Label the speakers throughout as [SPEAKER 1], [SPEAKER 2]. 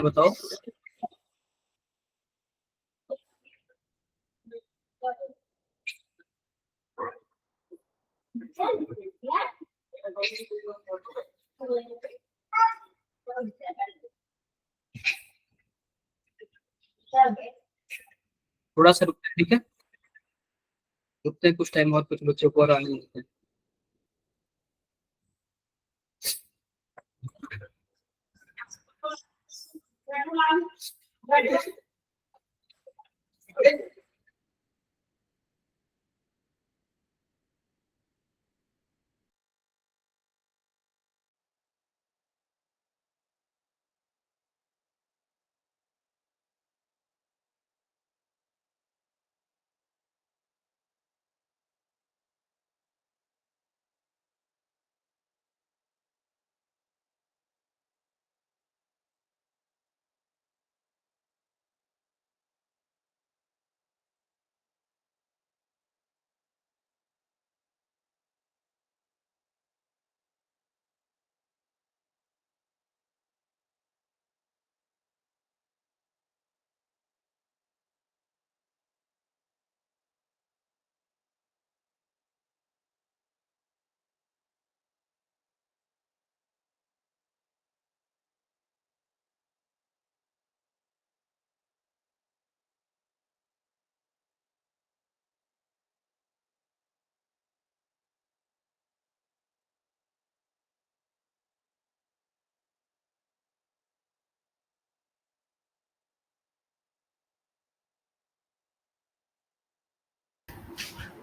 [SPEAKER 1] बताओ। थोड़ा सा रुकते हैं, ठीक है। रुकते हैं कुछ टाइम और, कुछ बच्चों को और आने देते हैं।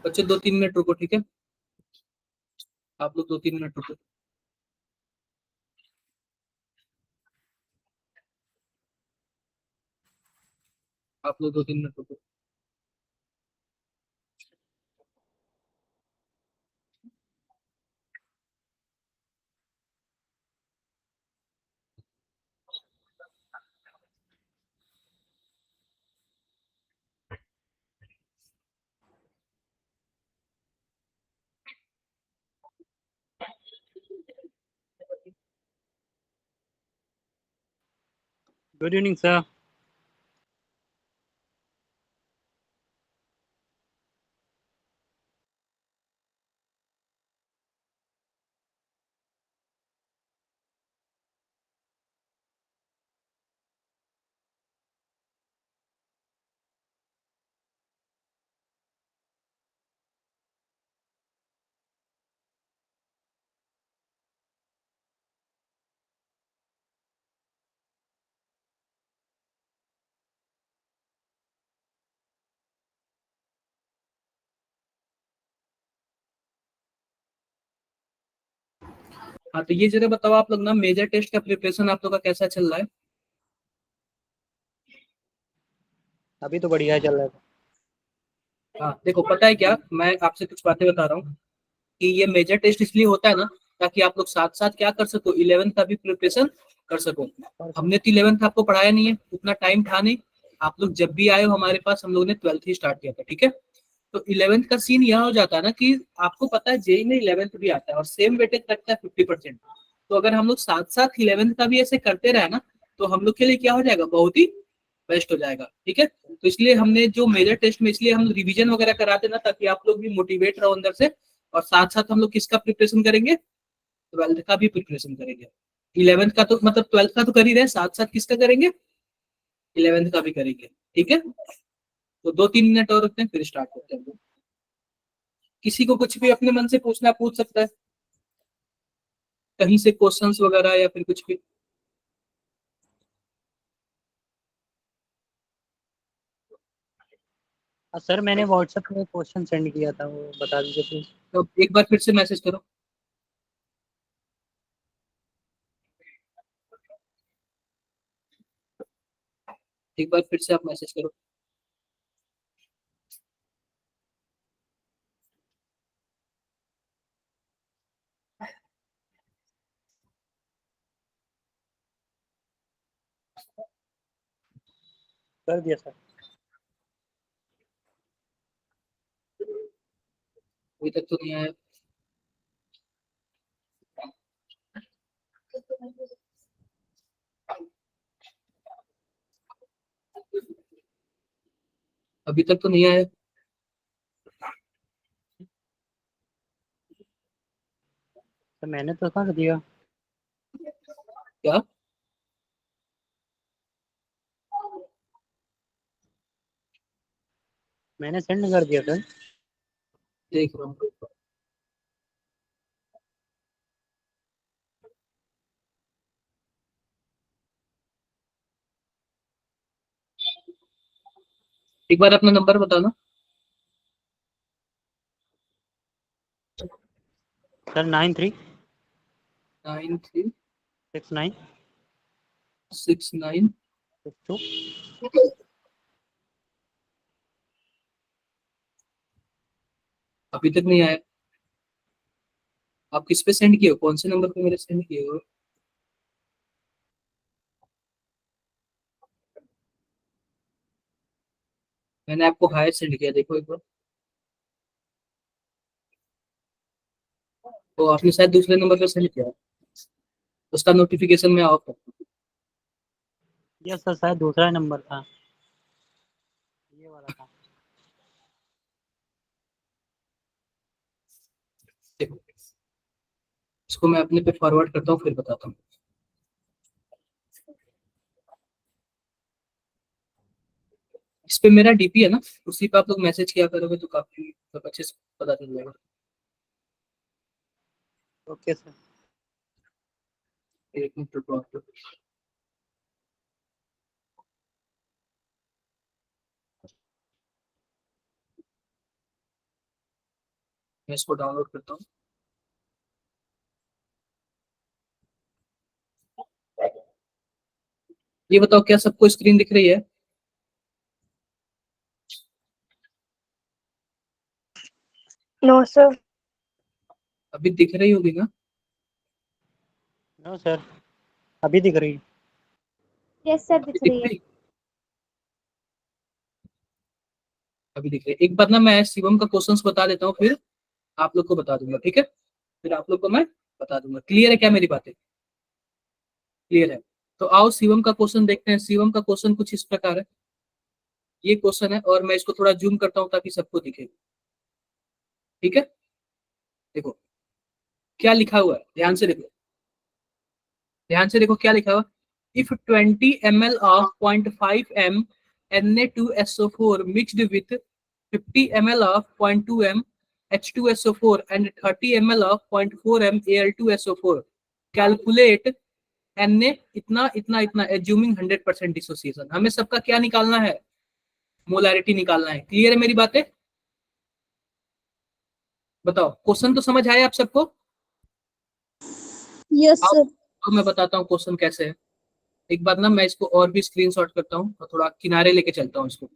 [SPEAKER 1] बच्चे 2-3 मिनट रुको, ठीक है। आप लोग 2-3 मिनट रुको। आप लोग 2-3 मिनट रुको।
[SPEAKER 2] Good evening sir.
[SPEAKER 1] हाँ, तो ये जरा बताओ आप लोग ना, मेजर टेस्ट का प्रिपरेशन आप लोग का कैसा चल रहा है?
[SPEAKER 2] अभी तो बढ़िया चल रहा है।
[SPEAKER 1] हाँ देखो, पता है क्या, मैं आपसे कुछ बातें बता रहा हूँ कि ये मेजर टेस्ट इसलिए होता है ना, ताकि आप लोग साथ साथ क्या कर सको, 11th का भी प्रिपरेशन कर सको। हमने तो 11th आपको पढ़ाया नहीं है, उतना टाइम था नहीं। आप लोग जब भी आए हो हमारे पास, हम लोगों ने 12th ही स्टार्ट किया था, ठीक है। तो 11th का सीन यह हो जाता है ना कि आपको पता है जेई में 11th भी आता है और सेम वेटेज लगता है 50%। तो अगर हम लोग साथ साथ 11th का भी ऐसे करते रहे ना, तो हम लोग के लिए क्या हो जाएगा, बहुत ही बेस्ट हो जाएगा, ठीक है। तो इसलिए हमने जो मेजर टेस्ट में, इसलिए हम रिवीजन वगैरह कराते ना, ताकि आप लोग भी मोटिवेट रहो अंदर से। और साथ साथ हम लोग किसका प्रिपरेशन करेंगे, 12th का भी प्रिपरेशन करेंगे। 11th का तो मतलब 12th का तो कर ही रहे, साथ साथ किसका करेंगे, 11th का भी करेंगे, ठीक है। तो 2-3 मिनट और रखते हैं, फिर स्टार्ट करते हैं। किसी को कुछ भी अपने मन से पूछना पूछ सकता है, कहीं से क्वेश्चंस वगैरह या फिर कुछ भी।
[SPEAKER 2] सर मैंने व्हाट्सएप में क्वेश्चन सेंड किया था, वो बता दीजिए प्लीज।
[SPEAKER 1] तो एक बार फिर से मैसेज करो। एक बार फिर से आप मैसेज करो।
[SPEAKER 2] कर दिया सर।
[SPEAKER 1] अभी तक तो नहीं आया। अभी तक तो नहीं आया।
[SPEAKER 2] तो मैंने तो कर दिया।
[SPEAKER 1] क्या?
[SPEAKER 2] मैंने सेंड कर दिया सर।
[SPEAKER 1] देख रहा हूँ। एक बार अपना नंबर बताना।
[SPEAKER 2] सर 93
[SPEAKER 1] 93
[SPEAKER 2] 69
[SPEAKER 1] 69
[SPEAKER 2] 62।
[SPEAKER 1] अभी तक नहीं आया। आप किस पे सेंड किए हो? कौन से नंबर पे मेरे सेंड किए हो? मैंने आपको हाय सेंड किया, देखो एक बार। तो आपने शायद दूसरे नंबर पे सेंड किया। उसका नोटिफिकेशन मैं ऑफ करता हूँ।
[SPEAKER 2] ये सर शायद दूसरा नंबर था, ये वाला था।
[SPEAKER 1] देखो, इसको मैं अपने पे फॉरवर्ड करता हूँ, फिर बताता हूँ। इस पे मेरा डीपी है ना, उसी पे आप लोग मैसेज किया करोगे तो काफी मतलब अच्छे से पता चल जाएगा।
[SPEAKER 2] Okay sir.
[SPEAKER 1] एक मिनट रुको आप लोग। मैं इसको डाउनलोड करता हूँ। ये बताओ, क्या सबको स्क्रीन दिख रही है?
[SPEAKER 3] No sir.
[SPEAKER 1] अभी दिख रही होगी ना?
[SPEAKER 2] नो सर, अभी दिख रही।
[SPEAKER 3] यस सर,
[SPEAKER 1] अभी
[SPEAKER 3] दिख
[SPEAKER 1] दिख
[SPEAKER 3] रही है।
[SPEAKER 1] रही? अभी दिख रही है। एक बार ना मैं शिवम का क्वेश्चंस बता देता हूँ, फिर आप लोग को बता दूंगा, ठीक है? फिर आप लोग को मैं बता दूंगा। क्लियर है क्या मेरी बातें? क्लियर है? तो आओ शिवम का क्वेश्चन देखते हैं। शिवम का क्वेश्चन कुछ इस प्रकार है। ये क्वेश्चन है और मैं इसको थोड़ा जूम करता हूँ ताकि सबको दिखे। ठीक है, देखो क्या लिखा हुआ है, ध्यान से देखो। ध्यान से देखो क्या लिखा हुआ। If 20 ml of 0.5 m Na2SO4 mixed with 50 ml of 0.2 m H2SO4 and 30 ml of 0.4 m Al2SO4, calculate Na इतना इतना इतना, एज्यूमिंग 100% डिसोसिएशन। हमें सबका क्या निकालना है? मोलैरिटी निकालना है। क्लियर है मेरी बातें? बताओ, क्वेश्चन तो समझ आया आप सबको?
[SPEAKER 3] यस
[SPEAKER 1] अब
[SPEAKER 3] सर।
[SPEAKER 1] अब मैं बताता हूँ क्वेश्चन कैसे है। एक बार ना मैं इसको और भी स्क्रीनशॉट करता हूँ और थोड़ा किनारे लेके चलता हूँ इसको।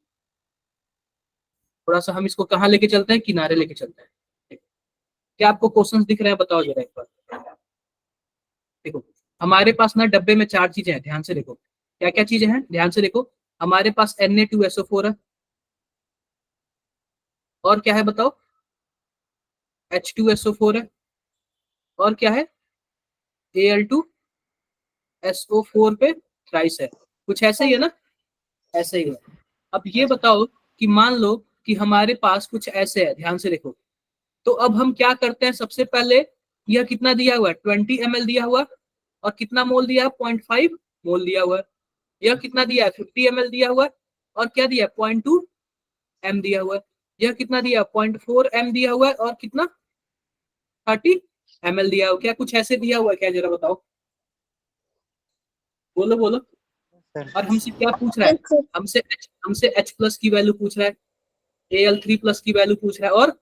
[SPEAKER 1] थोड़ा सा हम इसको कहाँ लेके चलते हैं? किनारे लेके चलते हैं। क्या आपको क्वेश्चंस दिख रहे हैं? बताओ जरा एक बार। देखो, हमारे पास ना डब्बे में चार चीजें हैं, ध्यान से देखो। क्या क्या चीजें हैं? ध्यान से देखो। हमारे पास Na2SO4 है, और क्या है बताओ? H2SO4 है, और क्या है? Al2SO4 पे थ्राइस है। कुछ ऐसे ही है ना? ऐसे ही है। अब ये बताओ कि मान लो कि हमारे पास कुछ ऐसे है, ध्यान से देखो। तो अब हम क्या करते हैं? सबसे पहले यह कितना दिया हुआ है? 20 ml दिया हुआ, और कितना मोल दिया है? 0.5 मोल दिया हुआ है। यह कितना दिया है? 50 ml दिया हुआ है, और क्या दिया है? 0.2 m दिया हुआ है। यह कितना दिया है? 0.4 m दिया हुआ है, और कितना? 30 ml दिया हुआ। क्या कुछ ऐसे दिया हुआ है क्या? जरा बताओ, बोलो बोलो।
[SPEAKER 2] सर
[SPEAKER 1] और हमसे क्या पूछ रहा है?
[SPEAKER 3] Yes sir.
[SPEAKER 1] हमसे H प्लस की वैल्यू पूछ रहा है, Al3 प्लस की वैल्यू पूछ रहा है, और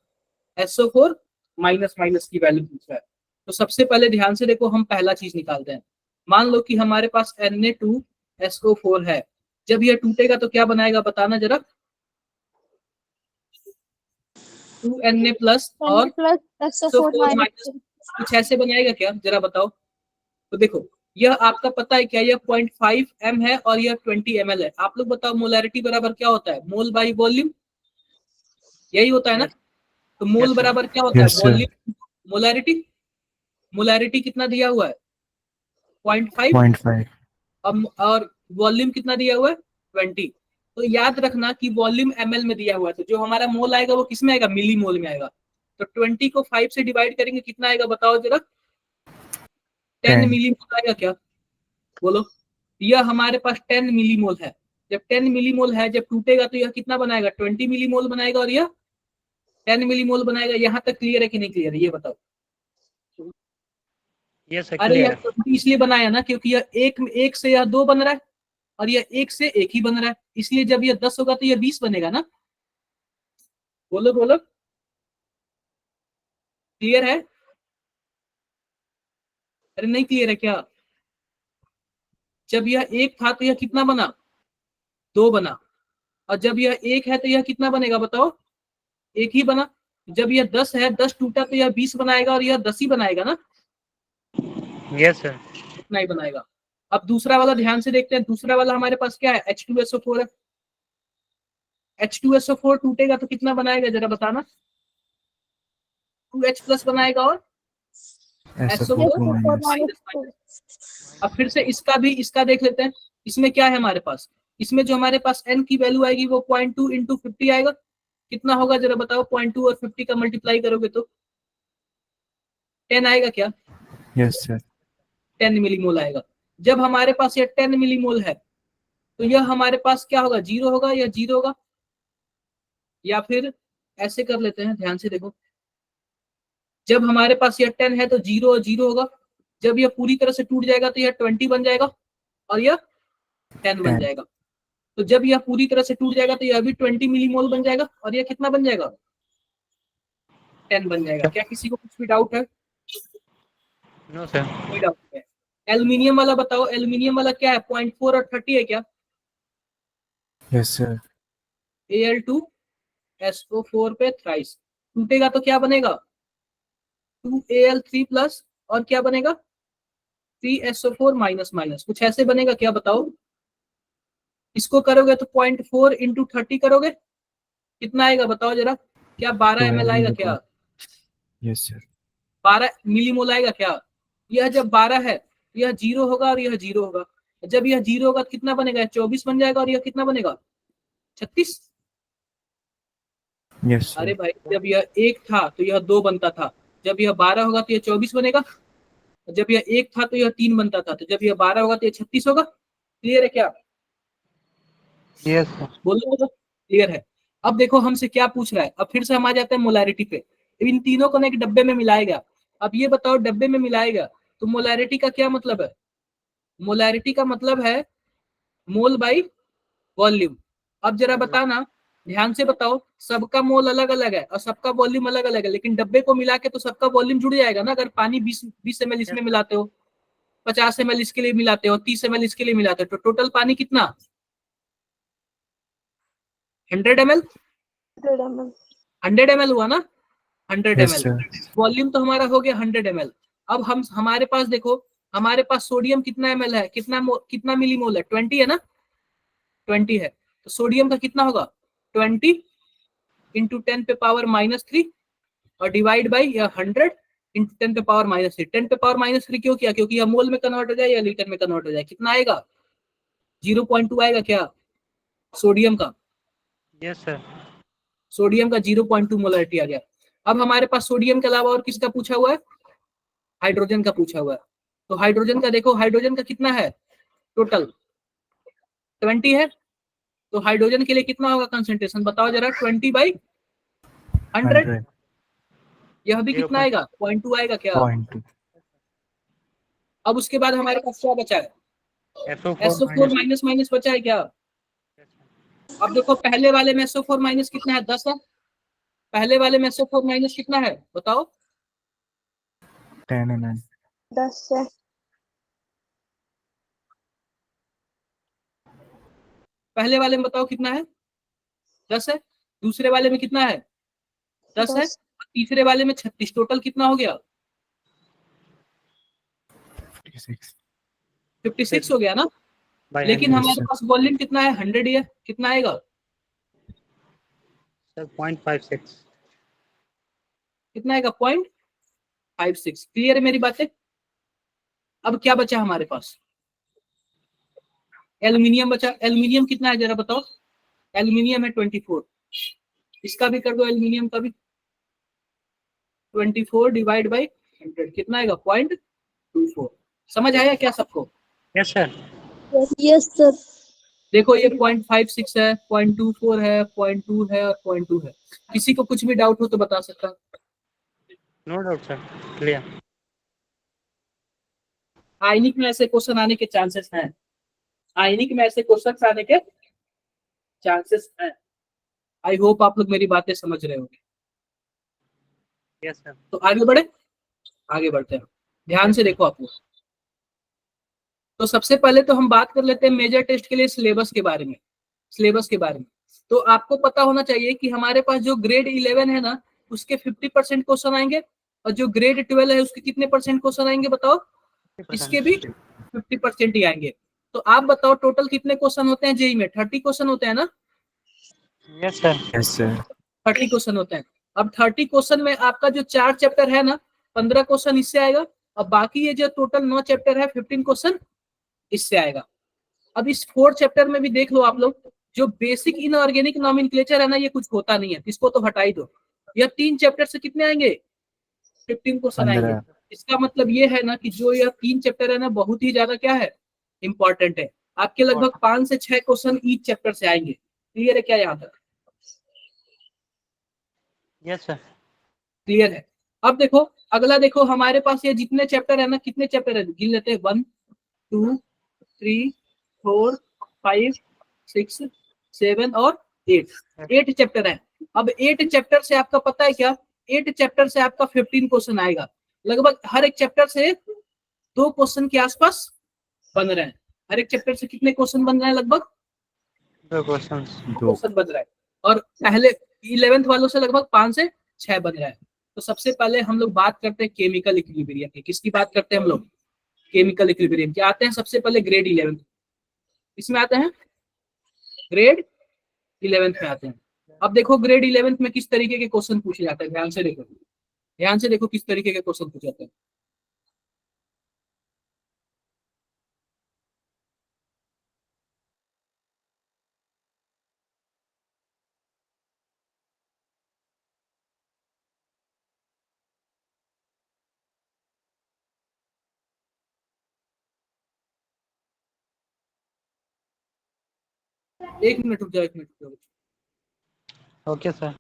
[SPEAKER 1] SO4 माइनस माइनस की वैल्यू पूछ रहा है। तो सबसे पहले ध्यान से देखो, हम पहला चीज निकालते हैं। मान लो कि हमारे पास Na2SO4 है। जब यह टूटेगा तो क्या बनाएगा? बताना जरा। 2Na प्लस और
[SPEAKER 3] N plus SO4
[SPEAKER 1] SO4 minus,
[SPEAKER 3] minus.
[SPEAKER 1] कुछ ऐसे बनाएगा क्या? जरा बताओ। तो देखो, यह आपका पता है क्या? यह 0.5 m है और यह 20 ml है। आप लोग बताओ, मोलैरिटी बराबर क्या होता है? मोल बाई वॉल्यूम, यही होता है ना?
[SPEAKER 2] यस।
[SPEAKER 1] तो मोल
[SPEAKER 2] यस सर।
[SPEAKER 1] बराबर क्या होता है?
[SPEAKER 4] Yes sir.
[SPEAKER 1] Volume molarity. Molarity कितना दिया हुआ है? 0.5।
[SPEAKER 4] 0.5।
[SPEAKER 1] अब और वॉल्यूम कितना दिया हुआ है? 20। तो याद रखना कि वॉल्यूम ml में दिया हुआ है, तो जो हमारा मोल आएगा वो किस में आएगा, मिली मोल में आएगा। तो 20 को 5 से डिवाइड करेंगे कितना आएगा बताओ जरा, 10 मिली मोल आएगा क्या, बोलो। यह हमारे पास 10 मिली मोल है। जब 10 मिली मोल है, जब टूटेगा तो यह कितना बनाएगा, 20 मिली मोल बनाएगा, और यह 10 मिली मोल बनाएगा। यहाँ तक क्लियर है कि नहीं क्लियर है, ये बताओ।
[SPEAKER 2] यस सर
[SPEAKER 1] अरे
[SPEAKER 2] क्लियर
[SPEAKER 1] यार
[SPEAKER 2] है।
[SPEAKER 1] 20 इसलिए बनाया ना क्योंकि यह एक से यह 2 बन रहा है, और यह एक से एक ही बन रहा है, इसलिए जब यह 10 होगा तो यह 20 बनेगा ना। बोलो बोलो, क्लियर है, अरे नहीं क्लियर है क्या। जब यह एक था तो यह कितना बना, 2 बना, और जब यह एक है तो यह कितना बनेगा बताओ, एक ही बना। जब यह 10 है, 10 टूटा तो यह 20 बनाएगा, और यह 10 ही बनाएगा ना,
[SPEAKER 2] यस सर।
[SPEAKER 1] इतना ही बनाएगा। अब दूसरा वाला ध्यान से देखते हैं। दूसरा वाला हमारे पास क्या है, H2SO4 है। H2SO4 टूटेगा तो कितना बनाएगा जरा बताना, 2H प्लस बनाएगा, और SO4
[SPEAKER 3] SO4
[SPEAKER 1] माइनस।
[SPEAKER 3] minus 2.
[SPEAKER 1] अब फिर से इसका देख लेते हैं। इसमें क्या है हमारे पास, इसमें जो हमारे पास n की वैल्यू आएगी वो 0.2 इंटू 50 आएगा। कितना होगा जरा बताओ, 0.2 और 50 का मल्टीप्लाई करोगे तो 10 आएगा क्या,
[SPEAKER 4] यस सर।
[SPEAKER 1] 10 मिलीमोल आएगा। जब हमारे पास ये 10 मिलीमोल है तो यह हमारे पास क्या होगा, जीरो होगा, या जीरो होगा, या फिर ऐसे कर लेते हैं, ध्यान से देखो। जब हमारे पास यह 10 है तो जीरो और जीरो होगा। जब यह पूरी तरह से टूट जाएगा तो यह 20 बन जाएगा, और यह 10 बन
[SPEAKER 4] 10
[SPEAKER 1] जाएगा। तो जब यह पूरी तरह से टूट जाएगा तो यह भी 20 मिलीमोल बन जाएगा, और यह कितना बन जाएगा, 10 बन जाएगा। क्या किसी को कुछ भी डाउट है,
[SPEAKER 2] नो सर।
[SPEAKER 1] कोई डाउट है। एल्यूमिनियम वाला बताओ, एल्यूमिनियम वाला क्या है, 0.4 और 30 है क्या,
[SPEAKER 4] यस सर।
[SPEAKER 1] Al2SO4 पे थ्राइस टूटेगा तो क्या बनेगा, 2Al3 प्लस, और क्या बनेगा 3SO4 माइनस माइनस, कुछ ऐसे बनेगा क्या बताओ। इसको करोगे तो 0.4 इंटू 30 करोगे कितना आएगा बताओ जरा, क्या 12 ml आएगा क्या,
[SPEAKER 4] यस सर।
[SPEAKER 1] 12 मिलीमोल आएगा क्या। यह जब 12 है यह जीरो होगा, और यह जीरो होगा। जब यह जीरो होगा तो कितना बनेगा, 24 बन जाएगा, और यह कितना बनेगा, 36।
[SPEAKER 4] यस
[SPEAKER 1] अरे
[SPEAKER 4] सर।
[SPEAKER 1] भाई जब यह एक था तो यह 2 बनता था, जब यह 12 होगा तो यह 24 बनेगा, जब यह एक था तो यह 3 बनता था, तो जब यह 12 होगा तो यह 36 होगा। क्लियर है क्या,
[SPEAKER 2] यस सर।
[SPEAKER 1] बोलो बोलो, क्लियर है। अब देखो हमसे क्या पूछ रहा है, अब फिर से हम आ जाते हैं मोलैरिटी पे। इन तीनों को ना एक डब्बे में मिलाएगा। अब ये बताओ डब्बे में मिलाएगा तो मोलैरिटी का क्या मतलब है, मोलैरिटी का मतलब है मोल बाई वॉल्यूम। अब जरा बताना, ध्यान से बताओ, सबका मोल अलग अलग है और सबका वॉल्यूम अलग अलग है, लेकिन डब्बे को मिला के तो सबका वॉल्यूम जुड़ जाएगा ना। अगर पानी 20 ml इसमें मिलाते हो, 50 ml इसके लिए मिलाते हो, 30 ml इसके लिए मिलाते हो, तो टोटल पानी कितना, 100 ml,
[SPEAKER 3] 100 ml.
[SPEAKER 1] 100 ml हुआ ना, 100
[SPEAKER 4] यस
[SPEAKER 1] ml।
[SPEAKER 4] सर।
[SPEAKER 1] वॉल्यूम तो हमारा हो गया 100 ml। अब हम हमारे पास देखो, हमारे पास सोडियम कितना ml है, कितना मिलीमोल है, 20 है ना, 20 है। तो सोडियम का कितना होगा, 20 इंटू 10 पे पावर -3, और डिवाइड बाई 100 इंटू 10 पे पावर -3। 10 पे पावर -3 क्यों किया, क्योंकि यह मोल में कन्वर्ट हो जाए या लीटर में कन्वर्ट हो जाए। कितना आएगा, 0.2 आएगा क्या सोडियम का,
[SPEAKER 2] यस सर।
[SPEAKER 1] सोडियम का 0.2 मोलरिटी आ गया। अब हमारे पास सोडियम के अलावा और किसका पूछा हुआ है, हाइड्रोजन का पूछा हुआ है। तो हाइड्रोजन का देखो, हाइड्रोजन का कितना है टोटल, 20 है। तो हाइड्रोजन के लिए कितना होगा कंसेंट्रेशन बताओ जरा, 20/100।
[SPEAKER 4] 100
[SPEAKER 1] यह भी कितना आएगा, 0.2 आएगा क्या।
[SPEAKER 4] .2
[SPEAKER 1] अब उसके बाद हमारे पास क्या बचा है,
[SPEAKER 2] SO4
[SPEAKER 1] SO4 माइनस माइनस बचा है क्या। अब देखो पहले वाले में SO4 माइनस कितना है, 10 है। पहले वाले में SO4 माइनस कितना है बताओ,
[SPEAKER 4] 10 ml
[SPEAKER 3] 10 है.
[SPEAKER 1] पहले वाले में बताओ कितना है, 10 है। दूसरे वाले में कितना है, 10 है।
[SPEAKER 3] 10.
[SPEAKER 1] तीसरे वाले में 36, टोटल कितना हो गया,
[SPEAKER 4] 56
[SPEAKER 1] 56 हो गया ना।
[SPEAKER 2] बाय
[SPEAKER 1] लेकिन
[SPEAKER 2] 100
[SPEAKER 1] हमारे पास वॉल्यूम कितना है, 100 ही है। कितना आएगा,
[SPEAKER 2] सर 0.56।
[SPEAKER 1] कितना आएगा, 0.56। क्लियर है मेरी बातें। अब क्या बचा हमारे पास, एल्यूमिनियम बचा। एल्यूमिनियम कितना है जरा बताओ, एल्यूमिनियम है 24, इसका भी कर दो, एल्यूमिनियम का भी 24 डिवाइड बाई 100 कितना आएगा 0.24। समझ आया क्या सबको?
[SPEAKER 2] Yes sir.
[SPEAKER 3] Yes sir.
[SPEAKER 1] देखो ये 0.56 है, 0.24 है, 0.2 है और 0.2 है। किसी को कुछ भी डाउट हो तो बता सकता है।
[SPEAKER 2] No doubt sir, clear.
[SPEAKER 1] Ionic में ऐसे क्वेश्चन आने के चांसेस हैं, आयनिक में ऐसे क्वेश्चन आने के चांसेस हैं। आई होप आप लोग मेरी बातें समझ रहे होंगे।
[SPEAKER 2] Yes sir.
[SPEAKER 1] तो आगे बढ़े, आगे बढ़ते हैं, ध्यान से देखो आप लोग। तो सबसे पहले तो हम बात कर लेते हैं मेजर टेस्ट के लिए सिलेबस के बारे में। सिलेबस के बारे में तो आपको पता होना चाहिए कि हमारे पास जो ग्रेड 11 है ना, उसके 50% क्वेश्चन आएंगे, और जो ग्रेड 12 है उसके कितने परसेंट क्वेश्चन आएंगे बताओ? इसके भी 50% ही आएंगे। तो आप बताओ टोटल कितने क्वेश्चन होते हैं जेई में? 30 क्वेश्चन होते हैं ना?
[SPEAKER 2] Yes sir.
[SPEAKER 4] Yes, sir.
[SPEAKER 1] 30 question होते हैं। अब 30 क्वेश्चन में आपका जो 4 चैप्टर है ना, 15 क्वेश्चन इससे आएगा, और बाकी ये जो टोटल 9 चैप्टर है 15 क्वेश्चन इससे आएगा। अब इस 4 चैप्टर में भी देख लो आप लोग, जो बेसिक इनऑर्गेनिक नॉमेनक्लेचर है ना, ये कुछ होता नहीं है, इसको तो हटा ही दो। यह 3 चैप्टर से कितने आएंगे? 15 क्वेश्चन आएंगे।
[SPEAKER 4] 15.
[SPEAKER 1] इसका मतलब ये है ना कि जो यह 3 चैप्टर है ना, बहुत ही ज्यादा क्या है, इंपॉर्टेंट है। आपके लगभग 5 से 6 क्वेश्चन ईच चैप्टर से आएंगे। क्लियर है क्या यहाँ तक?
[SPEAKER 2] Yes sir.
[SPEAKER 1] क्लियर है। अब देखो अगला, देखो हमारे पास ये जितने चैप्टर है ना, कितने चैप्टर है गिन लेते हैं, 1 2 3 4 5 6 7 और 8 चैप्टर है। अब 8 चैप्टर से आपका पता है क्या, 8 चैप्टर से आपका 15 क्वेश्चन आएगा। लगभग हर एक चैप्टर से 2 क्वेश्चन के आसपास बन रहे हैं। हर एक चैप्टर से कितने क्वेश्चन बन रहे हैं? लगभग
[SPEAKER 2] 2 क्वेश्चंस।
[SPEAKER 4] 2.
[SPEAKER 1] क्वेश्चन बन रहा है। और पहले 11th वालों से लगभग 5 से 6 बन रहा है। तो सबसे पहले हम लोग बात करते हैं केमिकल इक्विलिब्रियम की। किसकी बात करते हैं हम लोग? केमिकल इक्विलिब्रियम के। आते हैं सबसे पहले ग्रेड 11, इसमें आते हैं ग्रेड 11 में आते हैं। अब देखो ग्रेड 11 में किस तरीके के क्वेश्चन पूछे जाते हैं, ध्यान से देखो, ध्यान से देखो किस तरीके के क्वेश्चन पूछे जाते हैं। एक मिनट रुक जाओ, एक मिनट रुक जाओ।
[SPEAKER 2] Okay sir.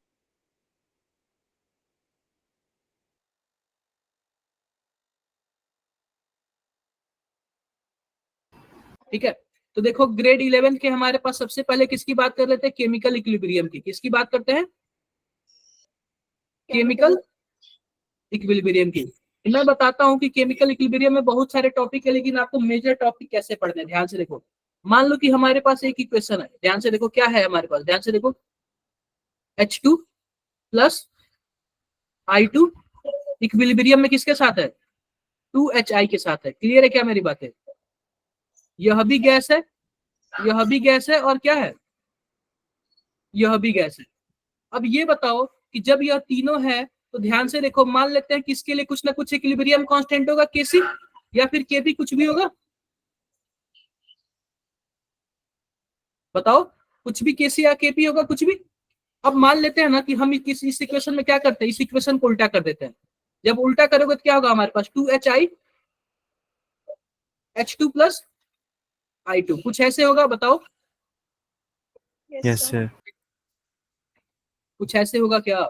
[SPEAKER 1] ठीक है, तो देखो ग्रेड 11 के हमारे पास सबसे पहले किसकी बात कर लेते हैं? केमिकल इक्विलिब्रियम की। किसकी बात करते हैं? केमिकल इक्विलिब्रियम की। मैं बताता हूं कि केमिकल इक्विलिब्रियम में बहुत सारे टॉपिक है, लेकिन आपको मेजर टॉपिक कैसे पढ़ने हैं ध्यान से देखो। मान लो कि हमारे पास एक इक्वेशन है, ध्यान से देखो क्या है हमारे पास, ध्यान से देखो, H2 प्लस I2 इक्विलिब्रियम में किसके साथ है? 2HI के साथ है। क्लियर है क्या मेरी बातें? यह भी गैस है, यह भी गैस है, और क्या है, यह भी गैस है। अब ये बताओ कि जब यह तीनों है, तो ध्यान से देखो, मान लेते हैं कि इसके लिए कुछ ना कुछ इक्विलिब्रियम कांस्टेंट होगा, केसी या फिर केपी, कुछ भी होगा, बताओ, कुछ भी केसी या केपी होगा, कुछ भी। अब मान लेते हैं ना कि हम इस इक्वेशन में क्या करते हैं, इस इक्वेशन को उल्टा कर देते हैं। जब उल्टा करोगे तो क्या होगा हमारे पास? 2HI H2 प्लस I2, कुछ ऐसे होगा, बताओ,
[SPEAKER 4] Yes, sir.
[SPEAKER 1] कुछ ऐसे होगा क्या?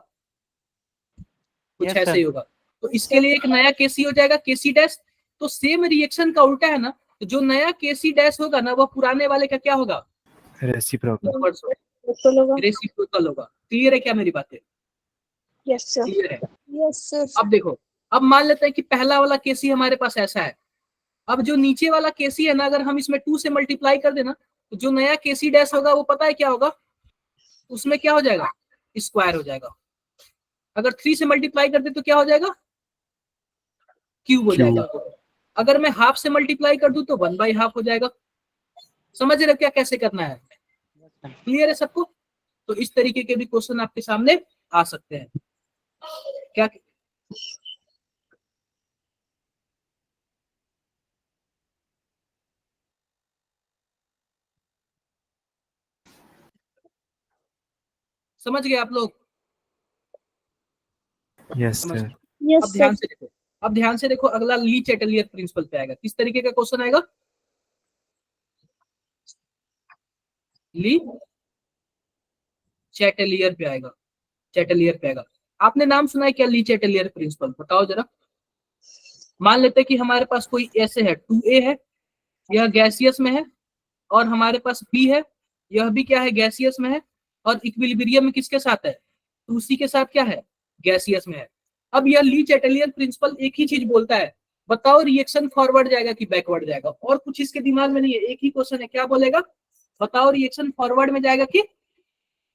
[SPEAKER 1] कुछ
[SPEAKER 2] यस
[SPEAKER 1] ऐसे
[SPEAKER 2] सर।
[SPEAKER 1] ही होगा। तो इसके लिए एक नया केसी हो जाएगा, केसी डैश। तो सेम रिएक्शन का उल्टा है ना, तो जो नया केसी डैश होगा ना, वो पुराने वाले का क्या होगा?
[SPEAKER 4] Reciprocal.
[SPEAKER 1] रिवर्स होगा,
[SPEAKER 3] बिल्कुल होगा।
[SPEAKER 1] रेसिप्रोकल होगा। क्लियर है क्या मेरी बातें?
[SPEAKER 3] Yes sir.
[SPEAKER 1] क्लियर है।
[SPEAKER 3] Yes sir.
[SPEAKER 1] अब देखो, अब मान लेते हैं कि पहला वाला केसी हमारे पास ऐसा है। अब जो नीचे वाला केसी है ना, अगर हम इसमें 2 से मल्टीप्लाई कर देना, तो जो नया केसी डैश होगा वो पता है क्या होगा? उसमें क्या हो जाएगा? स्क्वायर हो जाएगा। अगर 3 से मल्टीप्लाई कर दे तो क्या हो जाएगा? क्यूब हो
[SPEAKER 4] Q.
[SPEAKER 1] जाएगा। अगर मैं हाफ से मल्टीप्लाई कर दूं तो 1/2 हो जाएगा। समझ रहे हो क्या कैसे करना है? क्लियर है सबको? तो इस तरीके के भी क्वेश्चन आपके सामने आ सकते हैं। क्या समझ गए आप लोग?
[SPEAKER 4] Yes,
[SPEAKER 1] समझ
[SPEAKER 4] sir.
[SPEAKER 1] गए।
[SPEAKER 3] Yes,
[SPEAKER 1] अब
[SPEAKER 3] sir.
[SPEAKER 1] ध्यान से देखो, अब ध्यान से देखो, अगला ली चैटलियर प्रिंसिपल पे आएगा। किस तरीके का क्वेश्चन आएगा? ली चैटलियर पे आएगा, चैटलियर पे आएगा। आपने नाम सुना है क्या ली चैटलियर प्रिंसिपल? बताओ जरा। मान लेते हैं कि हमारे पास कोई ऐसे है, 2A है, यह गैसियस में है, और हमारे पास B है, यह भी क्या है, गैसियस में है, और इक्विलिब्रियम में किसके साथ है, 2C के साथ क्या है, गैसियस में है। अब यह ली चैटलियर प्रिंसिपल एक ही चीज बोलता है, बताओ रिएक्शन फॉरवर्ड जाएगा कि बैकवर्ड जाएगा, और कुछ इसके दिमाग में नहीं है, एक ही क्वेश्चन है, क्या बोलेगा, बताओ रिएक्शन फॉरवर्ड में जाएगा कि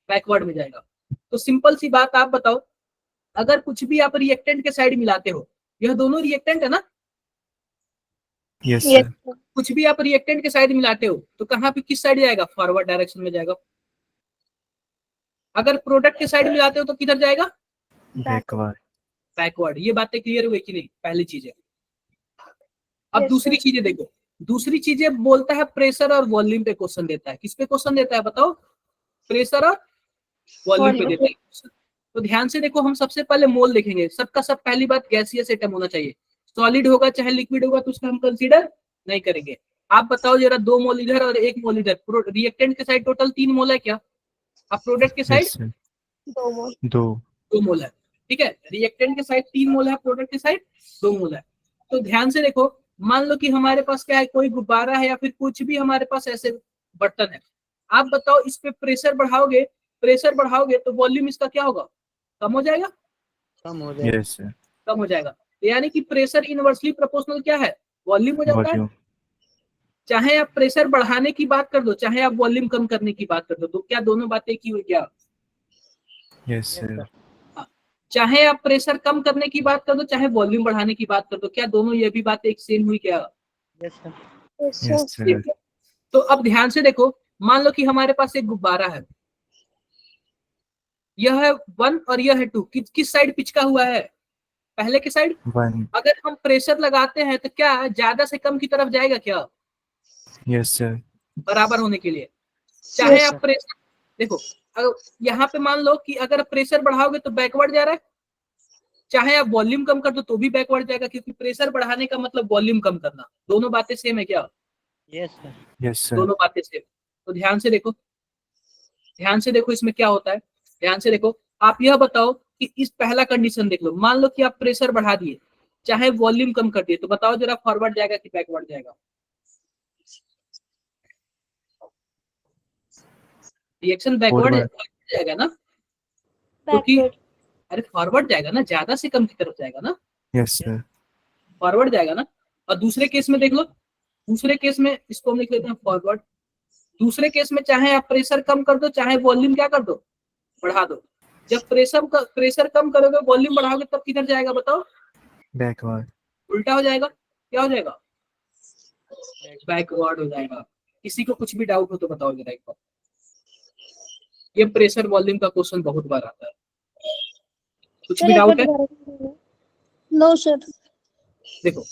[SPEAKER 1] बैकवर्ड में जाएगा। तो सिंपल सी बात आप बताओ, अगर कुछ भी आप रिएक्टेंट के साइड मिलाते हो, यह दोनों रिएक्टेंट है ना,
[SPEAKER 4] Yes,
[SPEAKER 3] Yes,
[SPEAKER 4] sir.
[SPEAKER 3] sir.
[SPEAKER 1] कुछ भी आप रिएक्टेंट के साइड मिलाते हो तो कहाँ पे किस साइड जाएगा, फॉरवर्ड डायरेक्शन में जाएगा। अगर प्रोडक्ट के साइड मिलाते हो तो किधर जाएगा,
[SPEAKER 4] Backward.
[SPEAKER 1] बैकवर्ड। ये बातें क्लियर हुई कि नहीं? पहली चीज है। अब
[SPEAKER 3] Yes,
[SPEAKER 1] दूसरी
[SPEAKER 3] sir.
[SPEAKER 1] चीजें देखो, दूसरी चीजें बोलता है प्रेशर और वॉल्यूम पे क्वेश्चन देता है। किस पे क्वेश्चन देता है बताओ, प्रेशर और वॉल्यूम पे
[SPEAKER 3] Volume.
[SPEAKER 1] देता है question। तो ध्यान से देखो, हम सबसे पहले मोल देखेंगे, सबका सब पहली बात गैसियस एटम होना चाहिए। सॉलिड होगा चाहे लिक्विड होगा तो उसका हम कंसीडर नहीं करेंगे। आप बताओ जरा, 2 मोल इधर और 1 मोल इधर, रिएक्टेंट के साइड टोटल 3 मोल है क्या, अब प्रोडक्ट के साइड
[SPEAKER 4] Yes, sir.
[SPEAKER 3] 2 more.
[SPEAKER 4] 2.
[SPEAKER 1] 2 मोल है। ठीक है, रिएक्टेंट के साइड 3 मोल है, प्रोडक्ट के साइड 2 मोल है। तो ध्यान से देखो, मान लो कि हमारे पास क्या है, कोई गुब्बारा है या फिर कुछ भी हमारे पास ऐसे बर्तन है, आप बताओ इस पे प्रेशर बढ़ाओगे, प्रेशर बढ़ाओगे तो वॉल्यूम इसका क्या होगा, कम हो जाएगा,
[SPEAKER 2] कम हो जाएगा।
[SPEAKER 4] Yes, sir.
[SPEAKER 1] कम हो जाएगा। तो यानी कि प्रेशर इनवर्सली प्रोपोर्शनल क्या है, वॉल्यूम हो जाता है।
[SPEAKER 4] Volume.
[SPEAKER 1] चाहे आप प्रेशर बढ़ाने की बात कर दो, चाहे आप वॉल्यूम कम करने की बात कर दो, तो क्या दोनों बातें की हुई क्या,
[SPEAKER 4] Yes, sir.
[SPEAKER 1] चाहे आप प्रेशर कम करने की बात कर दो, चाहे वॉल्यूम बढ़ाने की बात कर दो, क्या दोनों ये भी बातें एक सेम हुई क्या?
[SPEAKER 2] Yes sir.
[SPEAKER 3] Yes, sir.
[SPEAKER 4] Yes, sir.
[SPEAKER 1] तो अब ध्यान से देखो, मान लो कि हमारे पास एक गुब्बारा है, यह है 1 और यह है 2, किस साइड पिचका हुआ है, पहले के साइड।
[SPEAKER 4] 1.
[SPEAKER 1] अगर हम प्रेशर लगाते हैं तो क्या ज्यादा से कम की तरफ जाएगा क्या,
[SPEAKER 4] Yes, sir.
[SPEAKER 1] बराबर होने के लिए। चाहे
[SPEAKER 3] Yes,
[SPEAKER 1] आप प्रेशर देखो, यहाँ पे मान लो कि अगर प्रेशर बढ़ाओगे तो बैकवर्ड जा रहा है, चाहे आप वॉल्यूम कम कर दो तो भी बैकवर्ड जाएगा, क्योंकि प्रेशर बढ़ाने का मतलब वॉल्यूम कम करना। दोनों बातें सेम है क्या,
[SPEAKER 2] यस सर।
[SPEAKER 4] Yes, sir.
[SPEAKER 1] दोनों बातें सेम। तो ध्यान से देखो, ध्यान से देखो इसमें क्या होता है, ध्यान से देखो। आप यह बताओ कि इस पहला कंडीशन देख लो, मान लो कि आप प्रेशर बढ़ा दिए चाहे वॉल्यूम कम कर दिए, तो बताओ जरा फॉरवर्ड जाएगा कि बैकवर्ड जाएगा, रिएक्शन बैकवर्ड
[SPEAKER 4] Forward.
[SPEAKER 1] जाएगा ना, क्योंकि
[SPEAKER 3] backward.
[SPEAKER 1] अरे फॉरवर्ड जाएगा ना, ज्यादा से कम की तरफ जाएगा ना,
[SPEAKER 4] Yes, sir.
[SPEAKER 1] फॉरवर्ड जाएगा ना। और दूसरे केस में देख लो, दूसरे केस में इसको हम लिख लेते हैं फॉरवर्ड। दूसरे केस में चाहे आप प्रेशर कम कर दो चाहे वॉल्यूम क्या कर दो, बढ़ा दो। जब प्रेशर कम करोगे वॉल्यूम बढ़ाओगे तब किधर जाएगा बताओ,
[SPEAKER 4] Backward.
[SPEAKER 1] उल्टा हो जाएगा। क्या हो जाएगा, बैकवर्ड हो जाएगा। किसी को कुछ भी डाउट हो तो बताओ जरा एक बार। ये प्रेशर वॉल्यूम का क्वेश्चन बहुत बार आता है, कुछ
[SPEAKER 3] Sir,
[SPEAKER 1] भी
[SPEAKER 3] एक
[SPEAKER 1] डाउट
[SPEAKER 3] बार
[SPEAKER 1] है?
[SPEAKER 3] दोबारा बोलिए। No, sir.
[SPEAKER 1] देखो